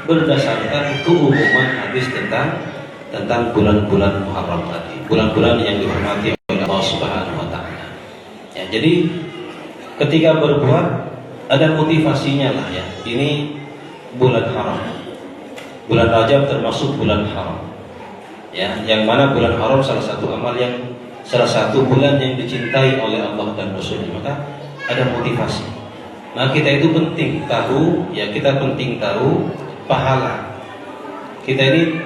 S3: berdasarkan keumuman hadis tentang bulan-bulan Muharram tadi, bulan-bulan yang dihormati oleh Allah Subhanahu wa taala. Ya, jadi ketika berbuat ada motivasinya lah, ya. Ini bulan haram. Bulan Rajab termasuk bulan haram. Ya, yang mana bulan haram salah satu bulan yang dicintai oleh Allah dan Rasulnya, maka ada motivasi. Nah, kita itu penting tahu, ya, kita penting tahu pahala. Kita ini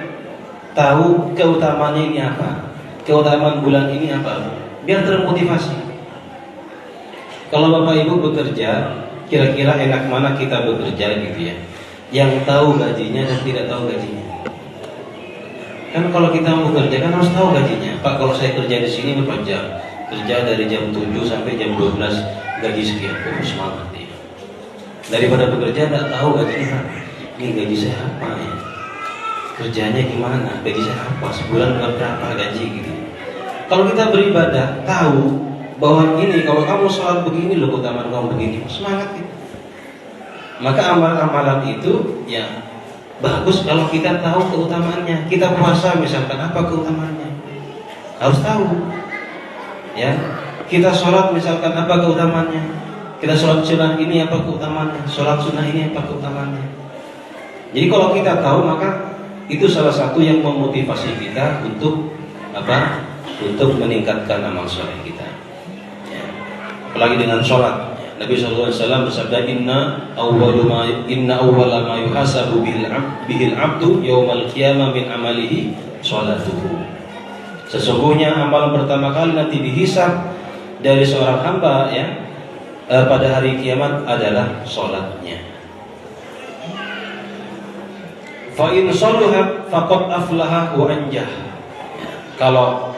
S3: tahu keutamaannya ini apa, keutamaan bulan ini apa, biar termotivasi. Kalau Bapak Ibu bekerja, kira-kira enak mana kita bekerja gitu ya, yang tahu gajinya dan tidak tahu gajinya. Kan kalau kita mau bekerja kan harus tahu gajinya. Pak, kalau saya kerja di sini berapa jam? Kerja dari jam 7 sampai jam 12, gaji sekian. Oh, semangat ya. Daripada bekerja tidak tahu gajinya. Ini gaji saya apa ya? Kerjanya gimana? Gaji saya apa? Sebulan berapa gaji gitu. Kalau kita beribadah, tahu bahwa ini kalau kamu sholat begini loh, keutamaan kamu begini, semangat gitu. Maka amalan-amalan itu ya bagus kalau kita tahu keutamaannya. Kita puasa misalkan, apa keutamaannya? Harus tahu. Ya, kita sholat misalkan, apa keutamaannya? Kita sholat sunnah ini apa keutamaannya? Sholat sunnah ini apa keutamaannya? Jadi kalau kita tahu, maka itu salah satu yang memotivasi kita untuk apa? Untuk meningkatkan amal soleh kita. Ya. Apalagi dengan sholat. Nabi SAW bersabda, Inna awwala ma yuhasabu bihil abdu yawmal qiyamah min amalihi sholatuhu. Sesungguhnya amal pertama kali nanti dihisab dari seorang hamba, ya, pada hari kiamat adalah sholatnya. Fa in shaluhat faqad aflaha wa anjah. Kalau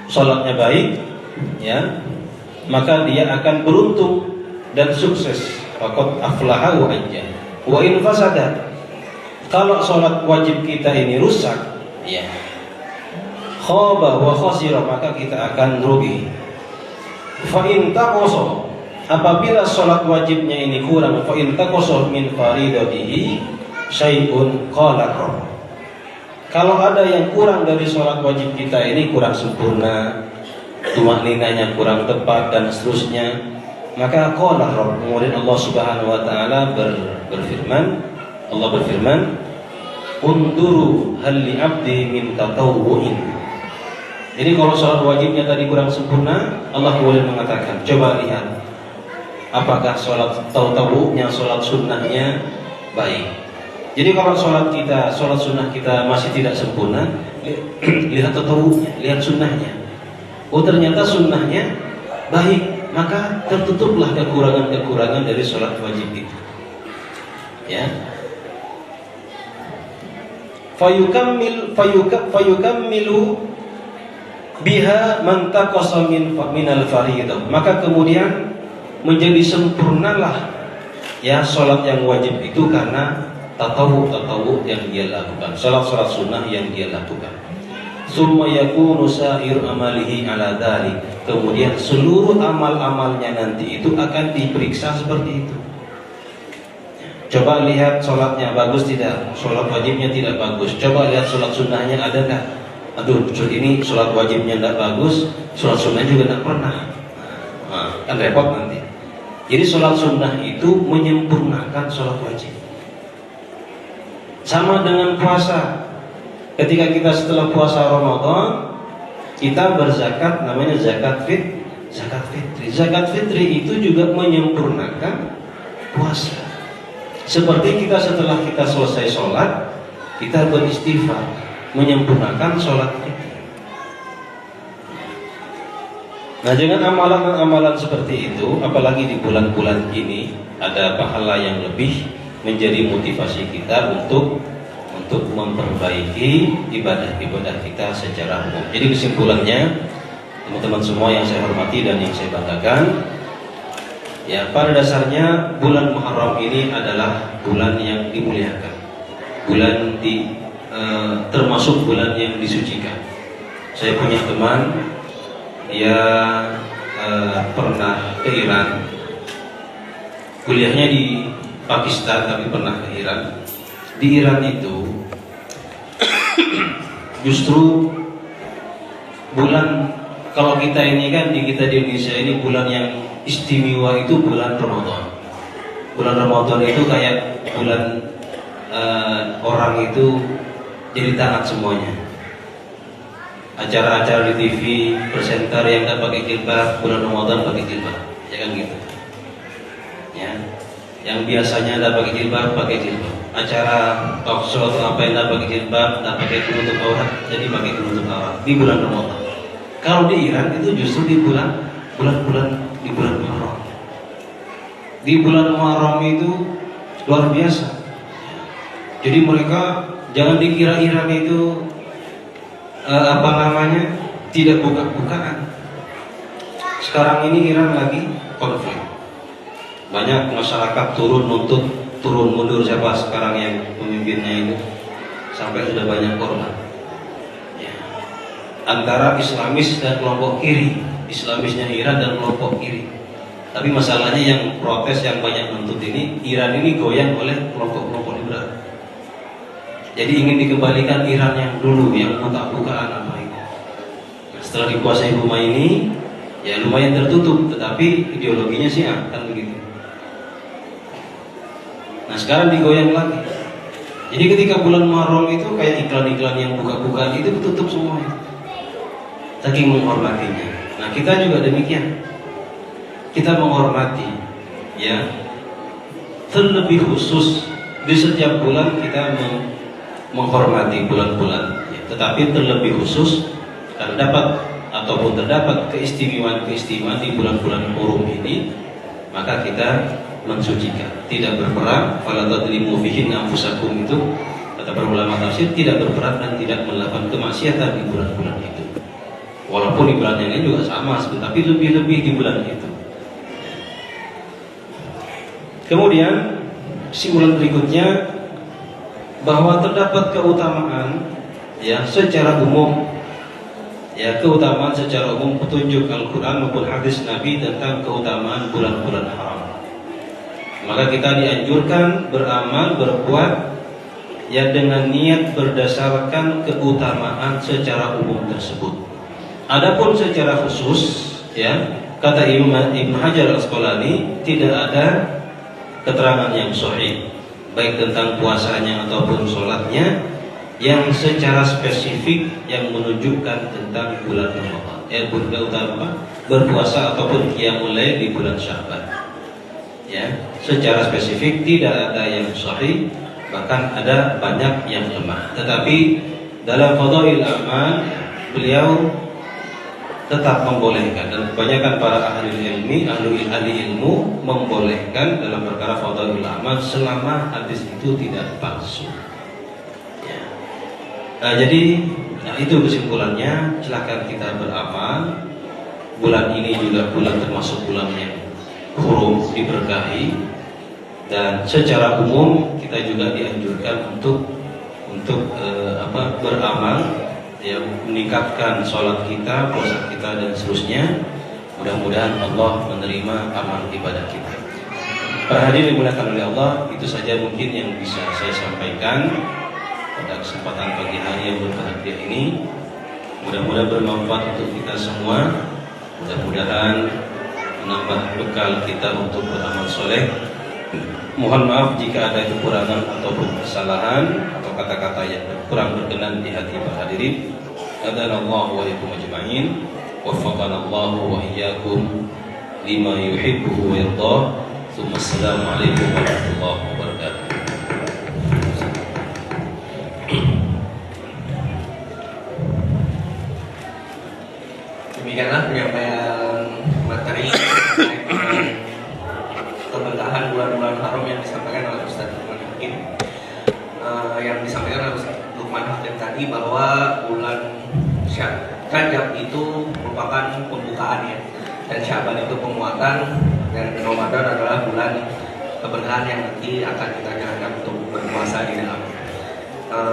S3: sholatnya baik, ya, maka dia akan beruntung dan sukses. Faqad aflaha wa anjah. Wa in fasada, kalau sholat wajib kita ini rusak, ya, khaba wa khasira, maka kita akan rugi. Fa in taqasa, apabila sholat wajibnya ini kurang, fa in taqasa min faridatihi syai'un qala rabb. Kalau ada yang kurang dari sholat wajib kita ini, kurang sempurna, tumakninanya kurang tepat dan seterusnya, maka qala rabb, kemudian Allah Subhanahu wa taala berfirman, Allah berfirman, unduru hal li 'abdi min tatawwu'in. Jadi kalau sholat wajibnya tadi kurang sempurna, Allah boleh mengatakan, coba lihat apakah sholat tatawwu'nya, sholat sunnahnya baik. Jadi kalau sholat sunnah kita masih tidak sempurna, lihat tatawwu'nya, lihat sunnahnya. Oh, ternyata sunnahnya baik, maka tertutuplah kekurangan-kekurangan dari sholat wajib itu. Ya. Fayukammilu biha man taqasa minal fariidah. Maka kemudian menjadi sempurnalah, ya, sholat yang wajib itu karena tatawu yang dia lakukan, sholat sunnah yang dia lakukan. Summa yakunu sa'ir amalihi ala dzalik. Kemudian seluruh amal-amalnya nanti itu akan diperiksa seperti itu. Coba lihat sholatnya bagus tidak, sholat wajibnya tidak bagus. Coba lihat sholat sunnahnya ada nggak? Aduh, ini sholat wajibnya tidak bagus, sholat sunnahnya juga tidak pernah. Nah, kan repot nanti. Jadi sholat sunnah itu menyempurnakan sholat wajib. Sama dengan puasa. Ketika kita setelah puasa Ramadan, kita berzakat, namanya zakat fit. Zakat fitri itu juga menyempurnakan puasa. Seperti kita setelah kita selesai sholat, kita beristighfar, menyempurnakan sholat kita. Nah, dengan amalan-amalan seperti itu, apalagi di bulan-bulan ini, ada pahala yang lebih menjadi motivasi kita untuk memperbaiki ibadah-ibadah kita secara umum. Jadi kesimpulannya, teman-teman semua yang saya hormati dan yang saya banggakan, ya, pada dasarnya bulan Muharram ini adalah bulan yang dimuliakan, bulan termasuk bulan yang disucikan. Saya punya teman, dia pernah ke Iran, kuliahnya di Pakistan tapi pernah ke Iran. Di Iran itu justru bulan, kalau kita ini kan di Indonesia ini bulan yang istimewa itu bulan Ramadan. Bulan Ramadan itu kayak bulan orang itu jadi taat semuanya. Acara-acara di TV, presenter yang nggak pakai jilbab, bulan Ramadan pakai jilbab, ya kan gitu. Ya, yang biasanya nggak pakai jilbab, pakai jilbab. Acara talk show atau apa yang nggak pakai jilbab, nggak pakai penutup aurat, jadi pakai penutup aurat di bulan Ramadan. Kalau di Iran itu justru di bulan Muharram. Di bulan Muharram itu luar biasa. Jadi mereka jangan dikira Iran itu tidak buka-bukaan. Sekarang ini Iran lagi konflik. Banyak masyarakat turun mundur siapa sekarang yang pemimpinnya itu, sampai sudah banyak korban. Ya. Antara Islamis dan kelompok kiri, Islamisnya Iran dan kelompok kiri. Tapi masalahnya yang protes yang banyak menuntut ini, Iran ini goyang oleh kelompok-kelompok liberal. Jadi ingin dikembalikan Iran yang dulu, yang buka-bukaan apa itu. Setelah dikuasai Khomeini, ya lumayan tertutup, tetapi ideologinya Syiah kan begitu. Nah sekarang digoyang lagi. Jadi ketika bulan Muharram itu kayak iklan-iklan yang buka-bukaan itu tutup semuanya. Saking menghormatinya. Nah kita juga demikian. Kita menghormati, ya. Terlebih khusus di setiap bulan kita menghormati bulan-bulan, ya. Tetapi terlebih khusus terdapat keistimewaan-keistimewaan di bulan-bulan hurum ini, maka kita mensucikan, tidak berperang. Fala tadlimu fihin anfusakum itu kata para ulama tafsir, tidak berperang dan tidak melakukan kemaksiatan di bulan-bulan itu. Walaupun di bulan yang lain juga sama, tapi lebih-lebih di bulan itu. Kemudian kesimpulan berikutnya, bahwa terdapat keutamaan, ya, secara umum, ya, keutamaan secara umum petunjuk Al-Quran maupun hadis Nabi tentang keutamaan bulan-bulan haram. Maka kita dianjurkan beramal, berbuat, ya, dengan niat berdasarkan keutamaan secara umum tersebut. Adapun secara khusus, ya, kata Ibnu Hajar Al-Asqalani, tidak ada keterangan yang sahih baik tentang puasanya ataupun sholatnya yang secara spesifik yang menunjukkan tentang bulan Ramadan, berpuasa ataupun qiyamul lail di bulan Sya'ban. Ya, secara spesifik tidak ada yang sahih, bahkan ada banyak yang lemah. Tetapi dalam Fadhail A'mal beliau tetap membolehkan, dan kebanyakan para ahli ilmu membolehkan dalam perkara Fadhail A'mal selama hadis itu tidak palsu. Ya. Nah, jadi itu kesimpulannya. Silakan kita beramal. Bulan ini juga bulan termasuk bulan yang hurum, diberkahi, dan secara umum kita juga dianjurkan untuk beramal, ya, meningkatkan sholat kita, puasa kita, dan seterusnya. Mudah-mudahan Allah menerima amal ibadah kita. Para hadirin dimuliakan oleh Allah, itu saja mungkin yang bisa saya sampaikan pada kesempatan pagi hari yang berbahagia ini. Mudah-mudahan bermanfaat untuk kita semua. Mudah-mudahan menambah bekal kita untuk beramal soleh. Mohon maaf jika ada kekurangan ataupun kesalahan atau kata-kata yang kurang berkenan di hati para hadirin. Hadanallahu wa iyyakum ajma'in. Waffaqanallahu wa iyyakum lima yuhibbu wa yardah. Assalamualaikum warahmatullahi wabarakatuh.
S2: Demikianlah penyampaian materi keberkahan bulan-bulan haram yang disampaikan oleh Ustaz Lukman Hakim. Yang disampaikan oleh Ustaz Lukman Hakim tadi bahwa bulan Rajab itu merupakan pembukaan ya, dan Syaban itu penguatan, dan Ramadan adalah bulan keberkahan yang nanti akan kita jalankan untuk berpuasa di dalam.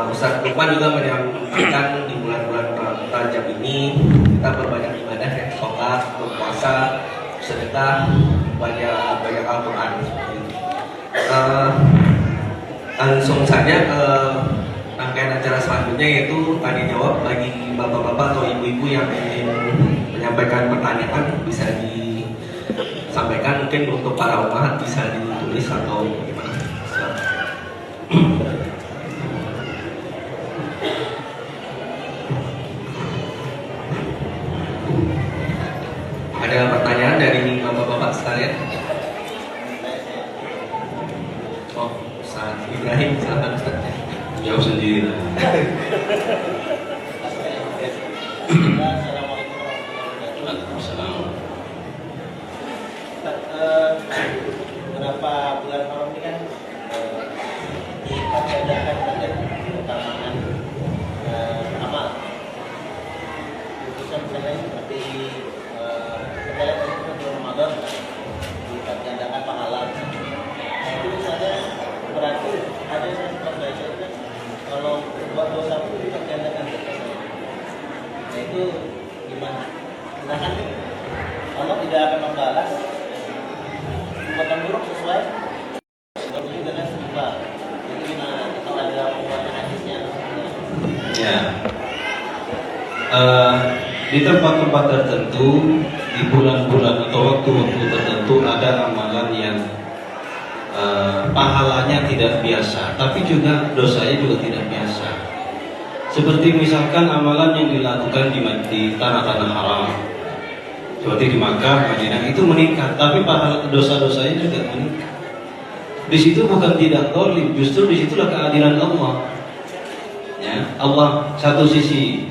S2: Ustaz Lukman juga menyampaikan di bulan-bulan Rajab ini kita berbanyak ibadah ya, sholat, berpuasa, sedekah, baca Al-Quran. Langsung saja ke rangkaian acara selanjutnya, yaitu tanya jawab bagi bapak-bapak atau ibu-ibu yang ingin menyampaikan pertanyaan bisa disampaikan. Mungkin untuk para umat bisa ditulis atau gimana. Ada pertanyaan dari bapak-bapak sekalian? Oh, Ustaz Ibrahim, silakan Ustaz.
S3: Jawab sendiri. Waalaikumsalam.
S4: Beberapa bulan haram ini kan diadakan dengan keutamaan amal. Khususnya misalnya seperti kita lihat tadi bulan Ramadan diadakan pahala. Itu misalnya berarti ada yang belajar kan kalau buat dosa itu diadakan. Nah itu gimana? Sedangkan Allah tidak akan membalas perbuatan buruk sesuai dengan sebab. Jadi gimana? Atau ada pembuatan hadisnya?
S3: Ya. Di tempat-tempat tertentu, di bulan-bulan atau waktu-waktu tertentu ada amalan yang pahalanya tidak biasa, tapi juga dosanya juga tidak biasa. Seperti misalkan amalan yang dilakukan di tanah-tanah haram, seperti di Makkah, Madinah, itu meningkat, tapi pahala dosa-dosanya juga meningkat. Di situ bukan tidak zalim, justru di situlah keadilan Allah. Ya, Allah satu sisi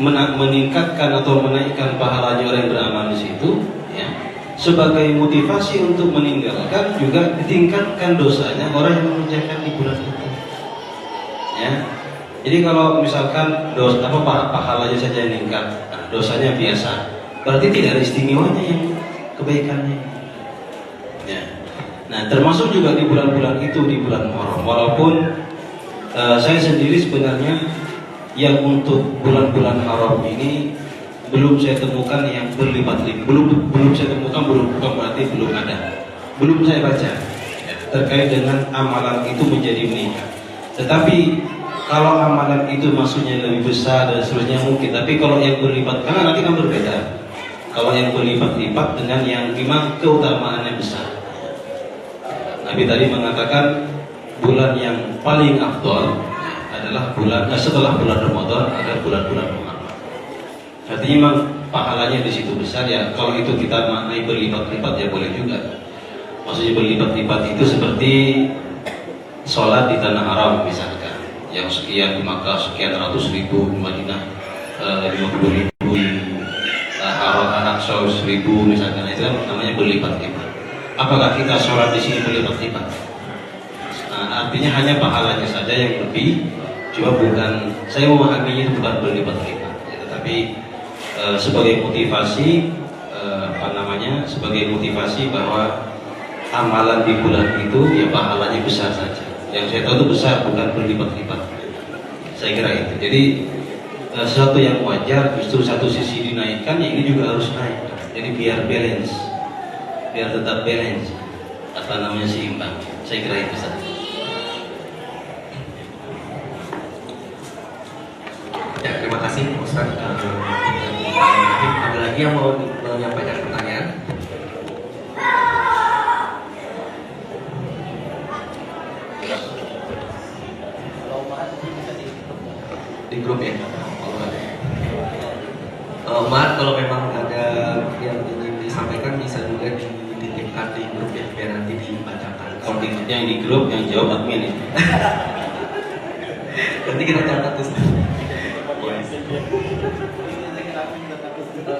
S3: meningkatkan atau menaikkan pahalanya orang yang beramal di situ, ya, sebagai motivasi untuk meninggalkan, juga ditingkatkan dosanya orang yang mengerjakan di bulan itu. Ya, jadi kalau misalkan pahalanya saja meningkat, dosanya biasa, berarti tidak ada istimewanya yang kebaikannya. Ya. Nah, termasuk juga di bulan-bulan itu, di bulan Muharram. Walaupun saya sendiri sebenarnya yang untuk bulan-bulan haram ini belum saya temukan yang berlipat-lipat. Belum saya temukan, bukan berarti belum ada. Belum saya baca ya, terkait dengan amalan itu menjadi meningkat. Tetapi kalau amalan itu maksudnya lebih besar dan seterusnya mungkin. Tapi kalau yang berlipat, karena nanti kan berbeda. Kalau yang berlipat-lipat dengan yang memang keutamaannya besar. Nabi tadi mengatakan bulan yang paling afdal adalah bulan setelah bulan Ramadan ada bulan-bulan Muharram. Artinya memang pahalanya di situ besar ya. Kalau itu kita maknai berlipat-lipat ya boleh juga. Maksudnya berlipat-lipat itu seperti sholat di tanah haram misalkan, yang sekian di Makkah, sekian ratus ribu, di Madinah 50 ribu, Al-Aqsa 1000 misalkan, itu kan namanya berlipat-lipat. Apakah kita sholat di sini berlipat-lipat? Nah, artinya hanya pahalanya saja yang lebih. Cuma bukan, saya memahaminya itu bukan berlipat-lipat, ya, tetapi sebagai motivasi, sebagai motivasi bahwa amalan di bulan itu ya pahalanya besar saja. Yang saya tahu itu besar, bukan berlipat-lipat. Saya kira itu. Jadi sesuatu yang wajar, justru satu sisi dinaikkan, ya ini juga harus naik. Jadi biar balance, biar tetap balance, seimbang. Saya kira itu saja.
S2: Ya, terima kasih Ustaz. Ada lagi yang mau menyampaikan pertanyaan? Di grup ya. Maaf kalau memang ada yang ingin disampaikan bisa
S3: berikutnya yang di grup yang jawab admin ya.
S2: Nanti kita catat tuh.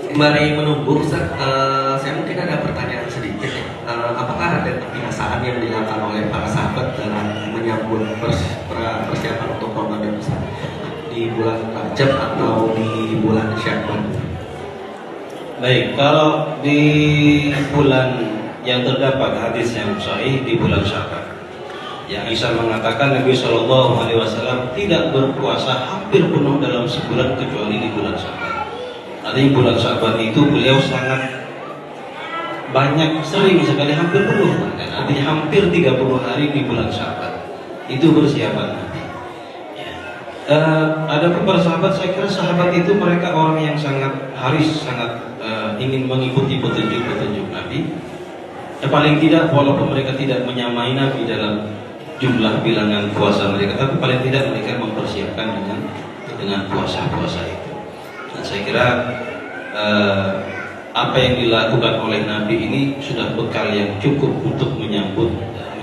S2: Sembari menunggu, Ustaz, saya mungkin ada pertanyaan sedikit ya. Apakah ada kebiasaan yang dilakukan oleh para sahabat dalam menyambut persiapan untuk Ramadan, Ustaz? Di bulan Rajab atau di bulan Sya'ban?
S3: Baik, kalau di bulan yang terdapat hadis yang sahih di bulan Sya'ban, yang Aisyah mengatakan Nabi Shallallahu Alaihi Wasallam tidak berpuasa hampir penuh dalam sebulan kecuali di bulan Sya'ban. Artinya bulan Sya'ban itu beliau sangat banyak, sering sekali hampir penuh, artinya hampir 30 hari di bulan Sya'ban itu persiapan. Ada para sahabat, saya kira sahabat itu mereka orang yang sangat haris, sangat ingin mengikuti petunjuk-petunjuk Nabi. Paling tidak walaupun mereka tidak menyamai Nabi dalam jumlah bilangan puasa mereka, tapi paling tidak mereka mempersiapkan dengan puasa-puasa itu. Dan saya kira apa yang dilakukan oleh Nabi ini sudah bekal yang cukup untuk menyambut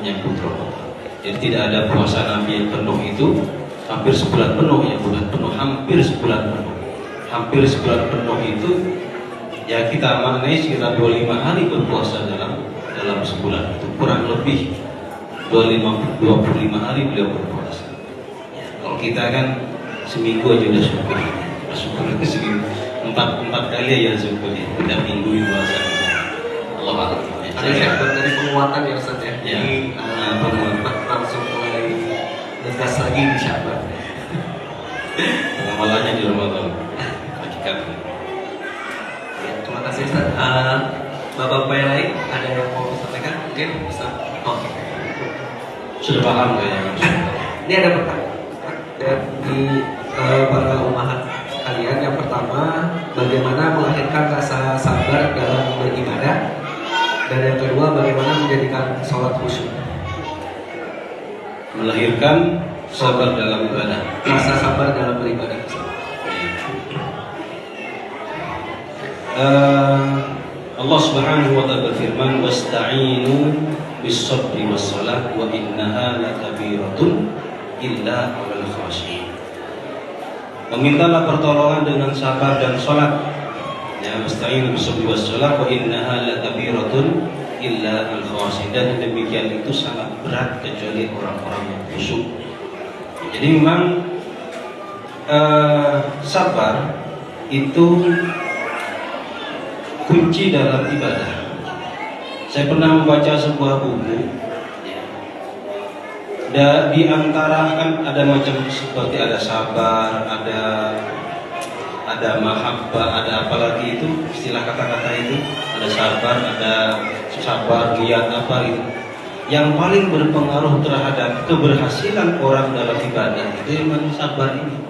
S3: Ramadan. Jadi tidak ada puasa Nabi yang penuh itu hampir sebulan penuh, ya bukan penuh, hampir sebulan penuh. Hampir sebulan penuh itu ya kita maknai sekitar 25 hari berpuasa dalam sebulan, itu kurang lebih 25 hari beliau berpuasa. Ya, kalau kita kan seminggu aja udah syukur, seminggu 4 kali ya syukur ya, udah minggu puasa. Allah Akbar.
S2: Ada Sya'ban dari penguatan ya Ustaz ya.
S3: Ya.
S2: Jadi langsung mulai ngegas lagi di Sya'ban.
S3: Amalannya di Ramadan. Hakikatnya.
S2: Ya, terima kasih Ustaz. Bapak-bapak yang lain ada yang mau sampaikan? Mungkin Ustaz. Oke.
S3: Sudah paham kayaknya.
S2: Ini ada pertanyaan dari para umahat kalian. Yang pertama, bagaimana melahirkan rasa sabar dalam beribadah? Dan yang kedua, bagaimana menjadikan sholat khusyuk?
S3: Melahirkan sabar dalam ibadah.
S2: Rasa sabar dalam beribadah.
S3: Allah Subhanahu wa taala berfirman, "Wasta'inu bis-sabri was-salah wa innaha lakabiratun illa 'alal khashiyin." Memintalah pertolongan dengan sabar dan salat. Ya, wasta'inu bis-sabri was-salah wa innaha lakabiratun illa 'alal khashiyin. Dan demikian itu sangat berat kecuali orang-orang yang khusyuk. Jadi memang sabar itu kunci dalam ibadah. Saya pernah membaca sebuah buku. Dan di antara kan ada macam seperti ada sabar, ada mahabbah, ada apalagi itu istilah kata-kata itu. Ada sabar, giat apa itu. Yang paling berpengaruh terhadap keberhasilan orang dalam ibadah itu memang sabar ini.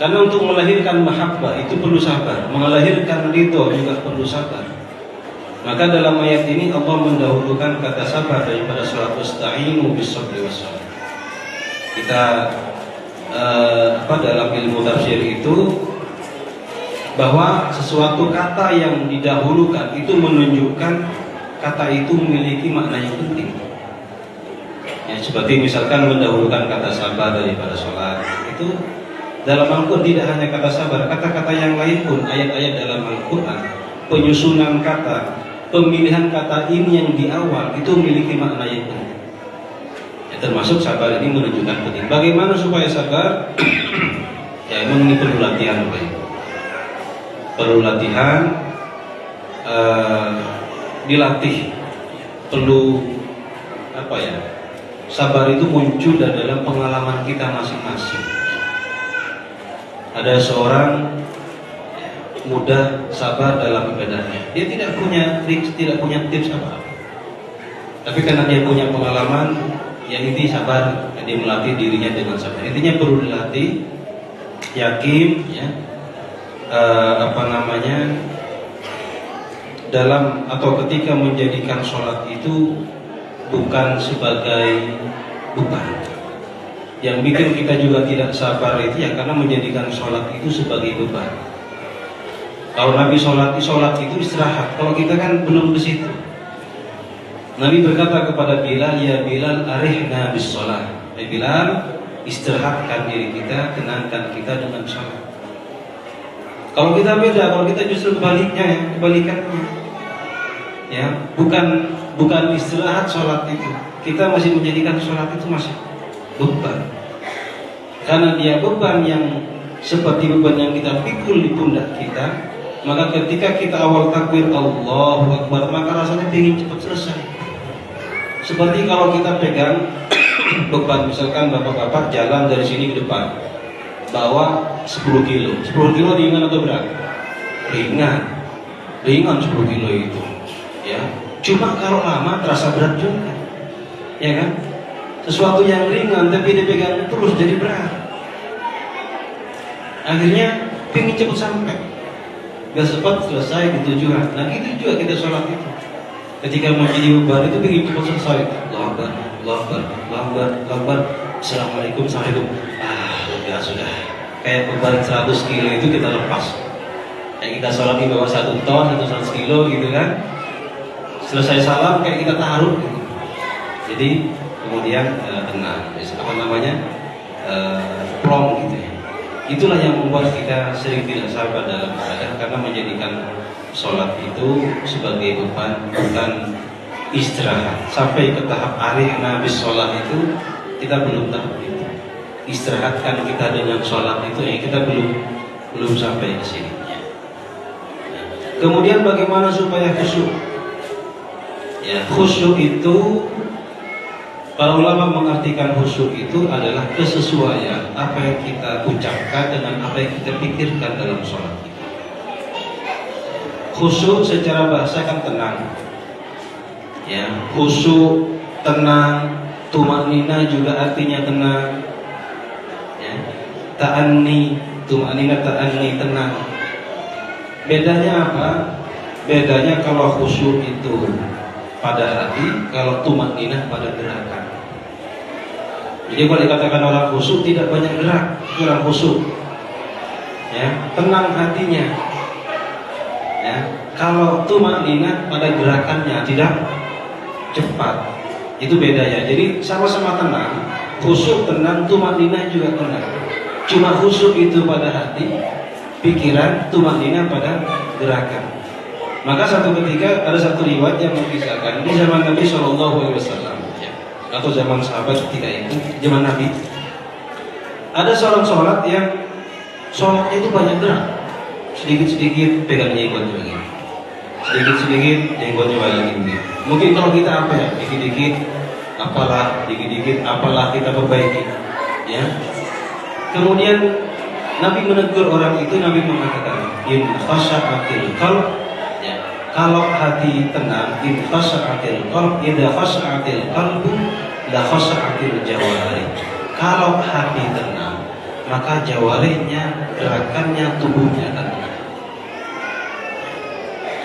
S3: Karena untuk melahirkan mahabbah itu perlu sabar, melahirkan ridho juga perlu sabar. Maka dalam ayat ini Allah mendahulukan kata sabar daripada salat wasta'inu bis-sabri was-salah. Kita dalam ilmu tafsir itu bahwa sesuatu kata yang didahulukan itu menunjukkan kata itu memiliki makna yang penting. Ya, seperti misalkan mendahulukan kata sabar daripada sholat itu. Dalam Al-Quran tidak hanya kata sabar, kata-kata yang lain pun, ayat-ayat dalam Al-Quran, penyusunan kata, pemilihan kata ini yang di awal itu memiliki makna yang penting. Ya, termasuk sabar ini menunjukkan penting. Bagaimana supaya sabar? Ya, memang ini perlu latihan, Pak. Perlu latihan, dilatih, perlu apa ya? Sabar itu muncul dalam pengalaman kita masing-masing. Ada seorang mudah sabar dalam ibadahnya. Dia tidak punya tips, apa-apa. Tapi karena dia punya pengalaman, yang inti sabar, dia melatih dirinya dengan sabar. Intinya perlu dilatih, yakin, ya, dalam atau ketika menjadikan sholat itu bukan sebagai beban. Yang bikin kita juga tidak sabar itu ya karena menjadikan sholat itu sebagai beban. Kalau Nabi sholat itu istirahat. Kalau kita kan belum ke situ. Nabi berkata kepada Bilal, ya Bilal, arihna bis sholat. Bilal, istirahatkan diri kita, tenangkan kita dengan sholat. Kalau kita beda, kalau kita justru kebaliknya, kebalikannya, ya, bukan istirahat sholat itu. Kita masih menjadikan sholat itu masih beban, karena dia beban yang seperti beban yang kita pikul di pundak kita. Maka ketika kita awal takbir Allahu Akbar, maka rasanya ingin cepat selesai. Seperti kalau kita pegang beban, misalkan bapak-bapak jalan dari sini ke depan, bawa 10 kilo. 10 kilo ringan atau berat? Ringan 10 kilo itu, ya. Cuma kalau lama terasa berat juga, ya kan? Sesuatu yang ringan tapi dipegang terus jadi berat. Akhirnya pengen cepat sampai, gak sempat selesai di tujuan. Nah itu juga kita sholat itu. Ketika mau jadi beban itu pengen cepat selesai. Allahu Akbar, Allahu Akbar, Allahu Akbar, Allahu Akbar. Assalamualaikum, assalamualaikum. Udah sudah. Kayak beban 100 kilo itu kita lepas. Kayak kita sholat di bawah 1 ton atau 100 kilo gitu kan. Selesai salam kayak kita taruh gitu. Jadi kemudian tenang, apa namanya, plong gitu ya. Itulah yang membuat kita sering tidak sabar dalam ibadah, karena menjadikan sholat itu sebagai beban, bukan istirahat. Sampai ke tahap arihna bis sholat itu kita belum tahu itu. Istirahatkan kita dengan sholat itu ya, kita belum sampai ke sini. Kemudian bagaimana supaya khusyuk? Ya, khusyuk itu, para ulama mengartikan khusyuk itu adalah kesesuaian apa yang kita ucapkan dengan apa yang kita pikirkan dalam sholat itu. Khusyuk secara bahasa kan tenang, ya. Khusyuk, tenang, tumanina juga artinya tenang, ya. Ta'anni, tumanina, ta'anni, tenang. Bedanya apa? Bedanya kalau khusyuk itu pada hati, kalau tumanina pada gerakan. Jadi kalau dikatakan orang khusyuk tidak banyak gerak, kurang khusyuk, ya, tenang hatinya, ya. Kalau tumanina pada gerakannya, tidak cepat, itu bedanya. Jadi sama-sama tenang, khusyuk tenang, tumanina juga tenang. Cuma khusyuk itu pada hati, pikiran, tumanina pada gerakan. Maka satu ketika ada satu riwayat yang mengisahkan di zaman Nabi SAW, ya, atau zaman sahabat ketika itu, zaman Nabi, ada seorang sholat yang sholatnya itu banyak gerak, sedikit-sedikit pegang jenggotnya begini, sedikit-sedikit jenggotnya begini. Mungkin kalau kita apa ya, dikit-dikit apalah, dikit-dikit apalah kita perbaiki, ya. Kemudian Nabi menegur orang itu. Nabi mengatakan, in khasha'atil qalb, kalau hati tenang, in khasha'atil qalb, idza khasha'atil qalbu la khasha'atil jawarih. Kalau hati tenang, maka jawarihnya, gerakannya, tubuhnya akan tenang.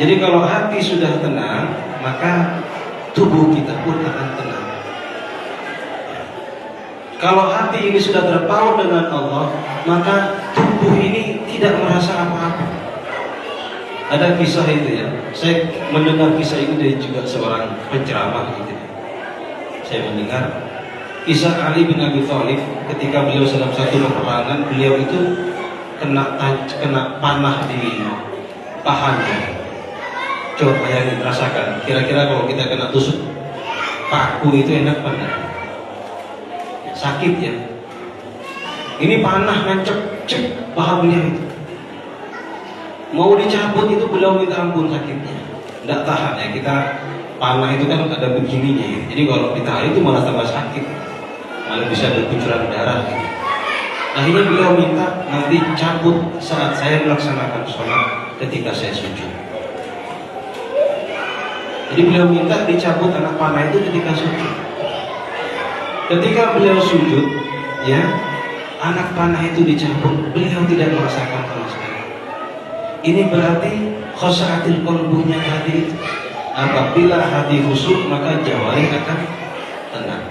S3: Jadi kalau hati sudah tenang, maka tubuh kita pun akan tenang. Kalau hati ini sudah terpaut dengan Allah, maka tubuh ini tidak merasa apa-apa. Ada kisah itu ya, saya mendengar kisah ini dari juga seorang penceramah gitu. Saya mendengar kisah Ali bin Abi Thalib ketika beliau dalam satu peperangan, beliau itu kena panah di pahanya. Coba bayangin, rasakan. Kira-kira kalau kita kena tusuk paku itu enak banget, sakit ya. Ini panah nancep paha beliau itu. Mau dicabut itu beliau minta ampun sakitnya, tidak tahan ya. Kita panah itu kan ada begininya ya. Jadi kalau ditahan itu malah tambah sakit, malah bisa berkucuran darah gitu. Akhirnya beliau minta nanti cabut saat saya melaksanakan sholat ketika saya sujud. Jadi beliau minta dicabut anak panah itu ketika sujud. Ketika beliau sujud, ya, anak panah itu dicabut, beliau tidak merasakan sama sekali. Ini berarti khasha'atil qalbunya tadi itu. Apabila hati khusyuk, maka jawarih akan tenang.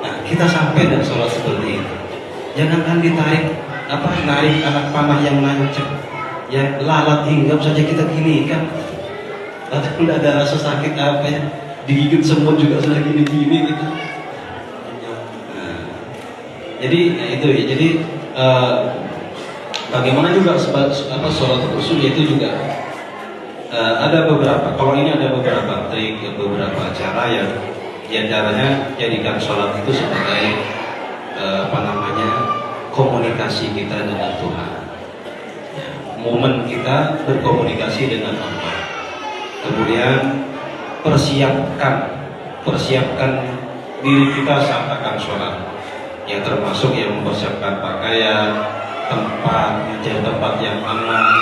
S3: Nah, kita sampai dan sholat seperti itu. Jangankan ditarik, narik anak panah yang nancep, yang lalat hinggap saja kita gini kan. atau tidak ada rasa sakit apa ya, digigit semut juga sudah gini-gini gitu. Nah, jadi ya itu ya, jadi bagaimana juga sholat khusyuk itu juga ada beberapa, kalau ini ada beberapa trik, beberapa cara yang diantaranya jadikan sholat itu sebagai komunikasi kita dengan Tuhan, ya, momen kita berkomunikasi dengan Allah. Kemudian persiapkan diri kita saat akan sholat, yang termasuk yang mempersiapkan pakaian, tempat, mencari tempat yang aman.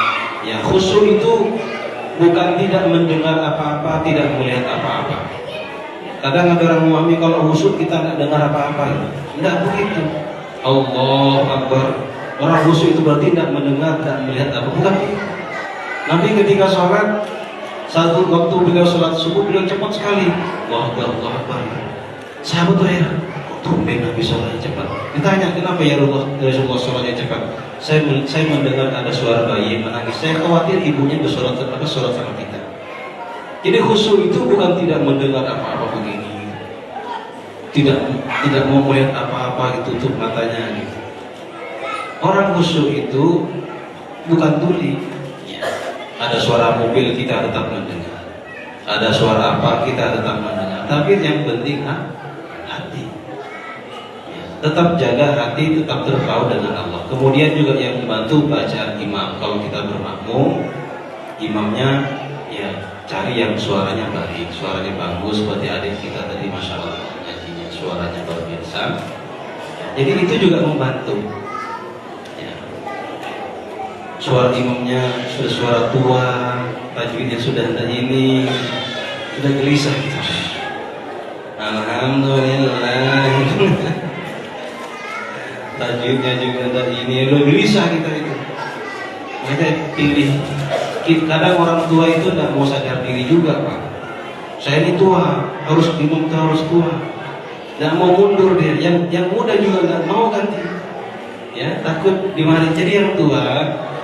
S3: Yang khusyuk itu bukan tidak mendengar apa-apa, tidak melihat apa-apa. Kadang ada orang memahami kalau khusyuk kita tidak dengar apa-apa, tidak begitu. Allah Akbar. Orang khusyuk itu berarti tidak mendengar, tidak melihat apa, bukan. Nabi ketika sholat, satu waktu beliau sholat subuh, beliau cepat sekali. Allah Akbar. Sahabat tuh heran, kok tumben Nabi sholatnya cepat. Ditanya, kenapa ya Rasulullah sholatnya cepat? Saya mendengar ada suara bayi yang menangis. Saya khawatir ibunya bersolat sama kita. Jadi khusyuk itu bukan tidak mendengar apa-apa begini, tidak mau melihat apa-apa, tutup matanya gitu. Orang khusyuk itu bukan tuli. Ada suara mobil kita tetap mendengar, ada suara apa kita tetap mendengar. Tapi yang penting hati. Tetap jaga hati, tetap terpaut dengan Allah. Kemudian juga yang membantu bacaan imam. Kalau kita bermakmum, imamnya ya cari yang suaranya baik, suaranya bagus, seperti adik kita tadi, masya Allah, nyanyinya suaranya luar biasa. Jadi itu juga membantu. Ya. Suara imamnya sudah suara tua, tajwidnya sudah ini, sudah gelisah kita. Alhamdulillah. Tajwidnya juga ada ini, udah gelisah kita itu. Kita pilih. Kadang orang tua itu tidak mau sadar diri juga, Pak. Saya ini tua, harus imam harus tua, tidak mau mundur dia. Yang muda juga nggak mau ganti, ya takut dimarahin. Jadi yang tua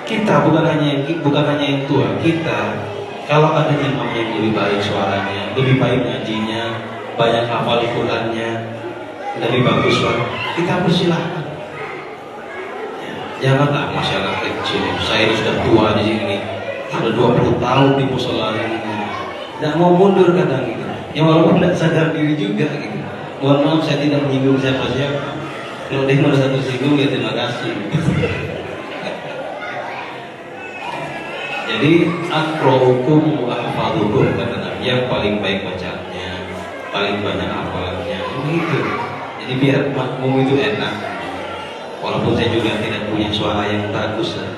S3: kita bukan hanya yang tua kita. Kalau ada imam yang lebih baik suaranya, lebih baik ngajinya, banyak hafal Qurannya, lebih bagus suara, kita persilahkan. Janganlah masyarakat kecil. Saya ini sudah tua di sini. Sudah 20 tahun di musola ini, tidak mau mundur kadang gitu. Ya walaupun tidak sadar diri juga gitu. Mohon maaf saya tidak menyinggung siapa-siapa. Kalau dia merasa tersinggung ya terima kasih. Jadi akraukum wa ahfadukum, kata Nabi, yang paling baik bacaannya, paling banyak hafalannya, begitu. Jadi biar makmum itu enak. Walaupun saya juga tidak punya suara yang bagus lah.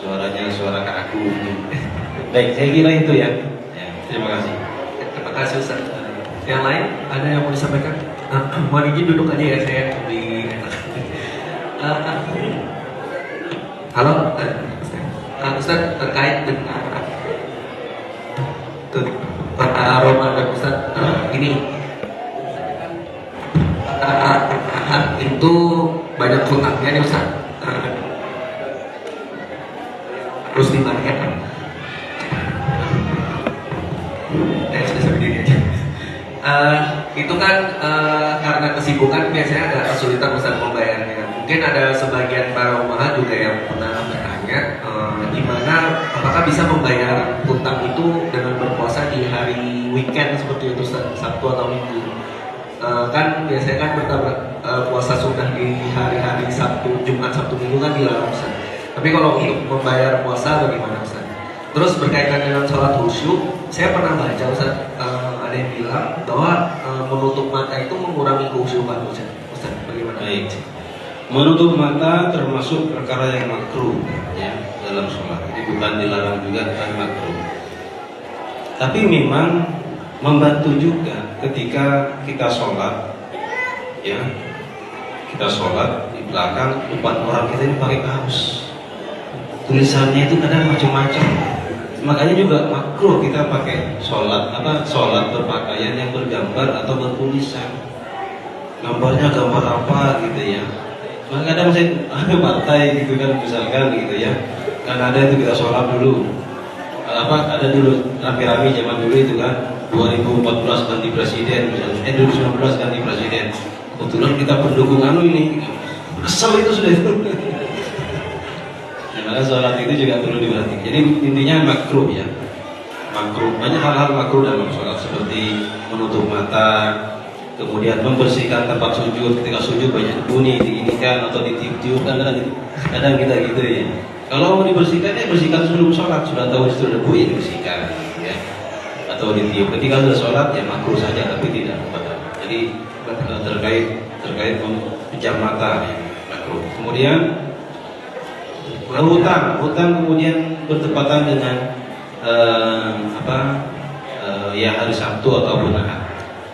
S3: Suaranya suara kaku. Baik, saya kira itu ya. Terima kasih.
S2: Terima kasih Ustaz. Yang lain ada yang mau disampaikan? Mohon izin duduk aja ya, saya lebih enak. Halo, Ustaz, terkait dengan Ramadan Ustaz, ini itu banyak hutangnya nih Ustaz. Terus dibayar. Sudah berdiri aja. Itu kan karena kesibukan biasanya agak kesulitan Ustaz membayarnya. Mungkin ada sebagian para umaha juga yang pernah bertanya, gimana apakah bisa membayar hutang itu dengan berpuasa di hari weekend seperti itu Ustaz, Sabtu atau Minggu. Kan biasanya kan puasa sunnah di hari-hari Sabtu, Jumat, Sabtu, Minggu kan dilarang Ustaz. Tapi kalau untuk membayar puasa bagaimana Ustaz? Terus berkaitan dengan sholat khusyuk, saya pernah baca Ustaz, ada yang bilang bahwa menutup mata itu mengurangi khusyukan Ustaz. Bagaimana?
S3: Baik. Menutup mata termasuk perkara yang makruh ya dalam sholat. Jadi bukan dilarang juga, tapi makruh. Tapi memang membantu juga ketika kita sholat, ya kita sholat di belakang depan orang kita ini pakai kaos. Tulisannya itu kadang macam-macam. Makanya juga makruh kita pakai sholat berpakaian yang bergambar atau bertulisan. Gambarnya gambar apa gitu ya. Maka kadang saya ada partai gitu kan misalkan gitu ya. Kan ada itu kita sholat dulu. ada dulu rame-rame zaman dulu itu kan 2014 ganti presiden, 2019 ganti presiden. Kebetulan kita pendukung ini, kesel itu sudah itu. Ya, maka sholat itu juga perlu diperhatikan. Jadi intinya makruh ya, makruh. Banyak hal-hal makruh dalam sholat seperti menutup mata, kemudian membersihkan tempat sujud. Ketika sujud banyak bunyi diinikan atau ditiup-tiup, kadang kita gitu ya. Kalau mau dibersihkan ya bersihkan sebelum sholat, sudah tahu itu ada bunyi dibersihkan ya. Atau ditiup. Ketika sudah sholat ya makruh saja, tapi tidak batal. Jadi terkait pejam mata ya, makruh. Kemudian hutang kemudian bertepatan dengan ya hari Sabtu ataupun Ahad.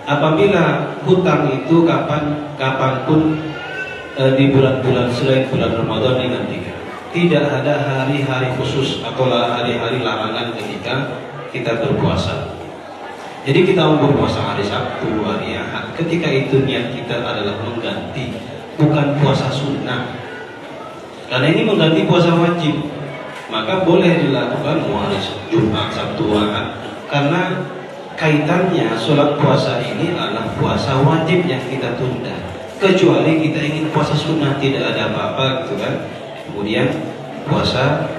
S3: Apabila hutang itu kapanpun di bulan-bulan selain bulan Ramadan digantikan. Tidak ada hari-hari khusus atau hari-hari larangan ketika kita berpuasa. Jadi kita mau berpuasa hari Sabtu, hari Ahad, ketika itu niat kita adalah mengganti, bukan puasa sunnah. Karena ini mengganti puasa wajib, maka boleh dilakukan hari Jumat, Sabtu, Ahad. Karena kaitannya sholat puasa ini adalah puasa wajib yang kita tunda. Kecuali kita ingin puasa sunnah, tidak ada apa-apa gitu kan. Kemudian puasa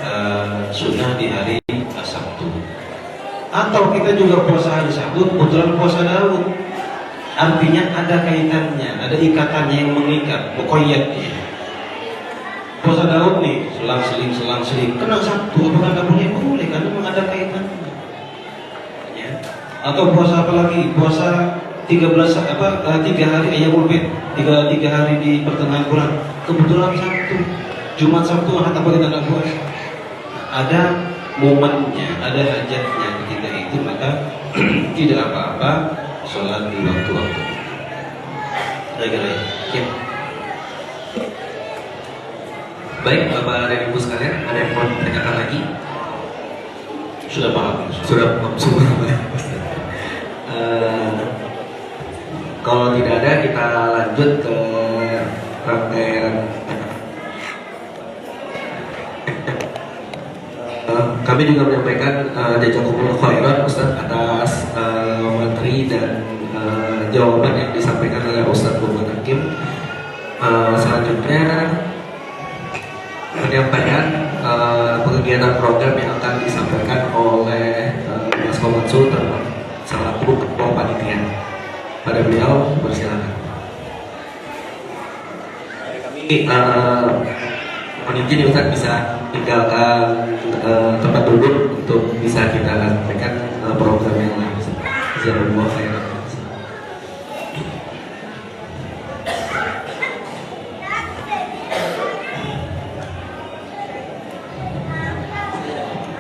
S3: sunnah di hari Sabtu. Atau kita juga puasa hari Sabtu, kebetulan puasa Daud. Artinya ada kaitannya, ada ikatannya yang mengikat, muqayyad dia. Puasa Daud nih, selang-seling, kena Sabtu, apakah nggak boleh? Boleh, karena memang ada kaitannya. Ya. Atau puasa apa lagi? Puasa 3 hari Ayyamul Bid, 3 hari di pertengahan bulan. Kebetulan Sabtu, Jumat, Sabtu, Ahad, apa kita nggak puasa? Ada momennya, ada hajatnya ketika itu, maka tidak apa-apa sholat di waktu-waktu. Kira-kira ya.
S2: Baik, Bapak dan Ibu sekalian, ada yang mau ditanyakan lagi?
S3: Sudah paham?
S2: Sudah baik. Kalau tidak ada, kita lanjut ke rangkaian. Kami juga menyampaikan jazakumullah khairan Ustaz atas materi dan jawaban yang disampaikan oleh Ustaz Lukman Hakim. Selanjutnya menyampaikan kegiatan program yang akan disampaikan oleh Mas Komansul selaku Ketua Panitia. Pada beliau, bersilakan. Kami mohon izin Ustaz bisa tinggalkan tempat duduk untuk bisa kita sampaikan program yang lain. Jazakumullah khairan.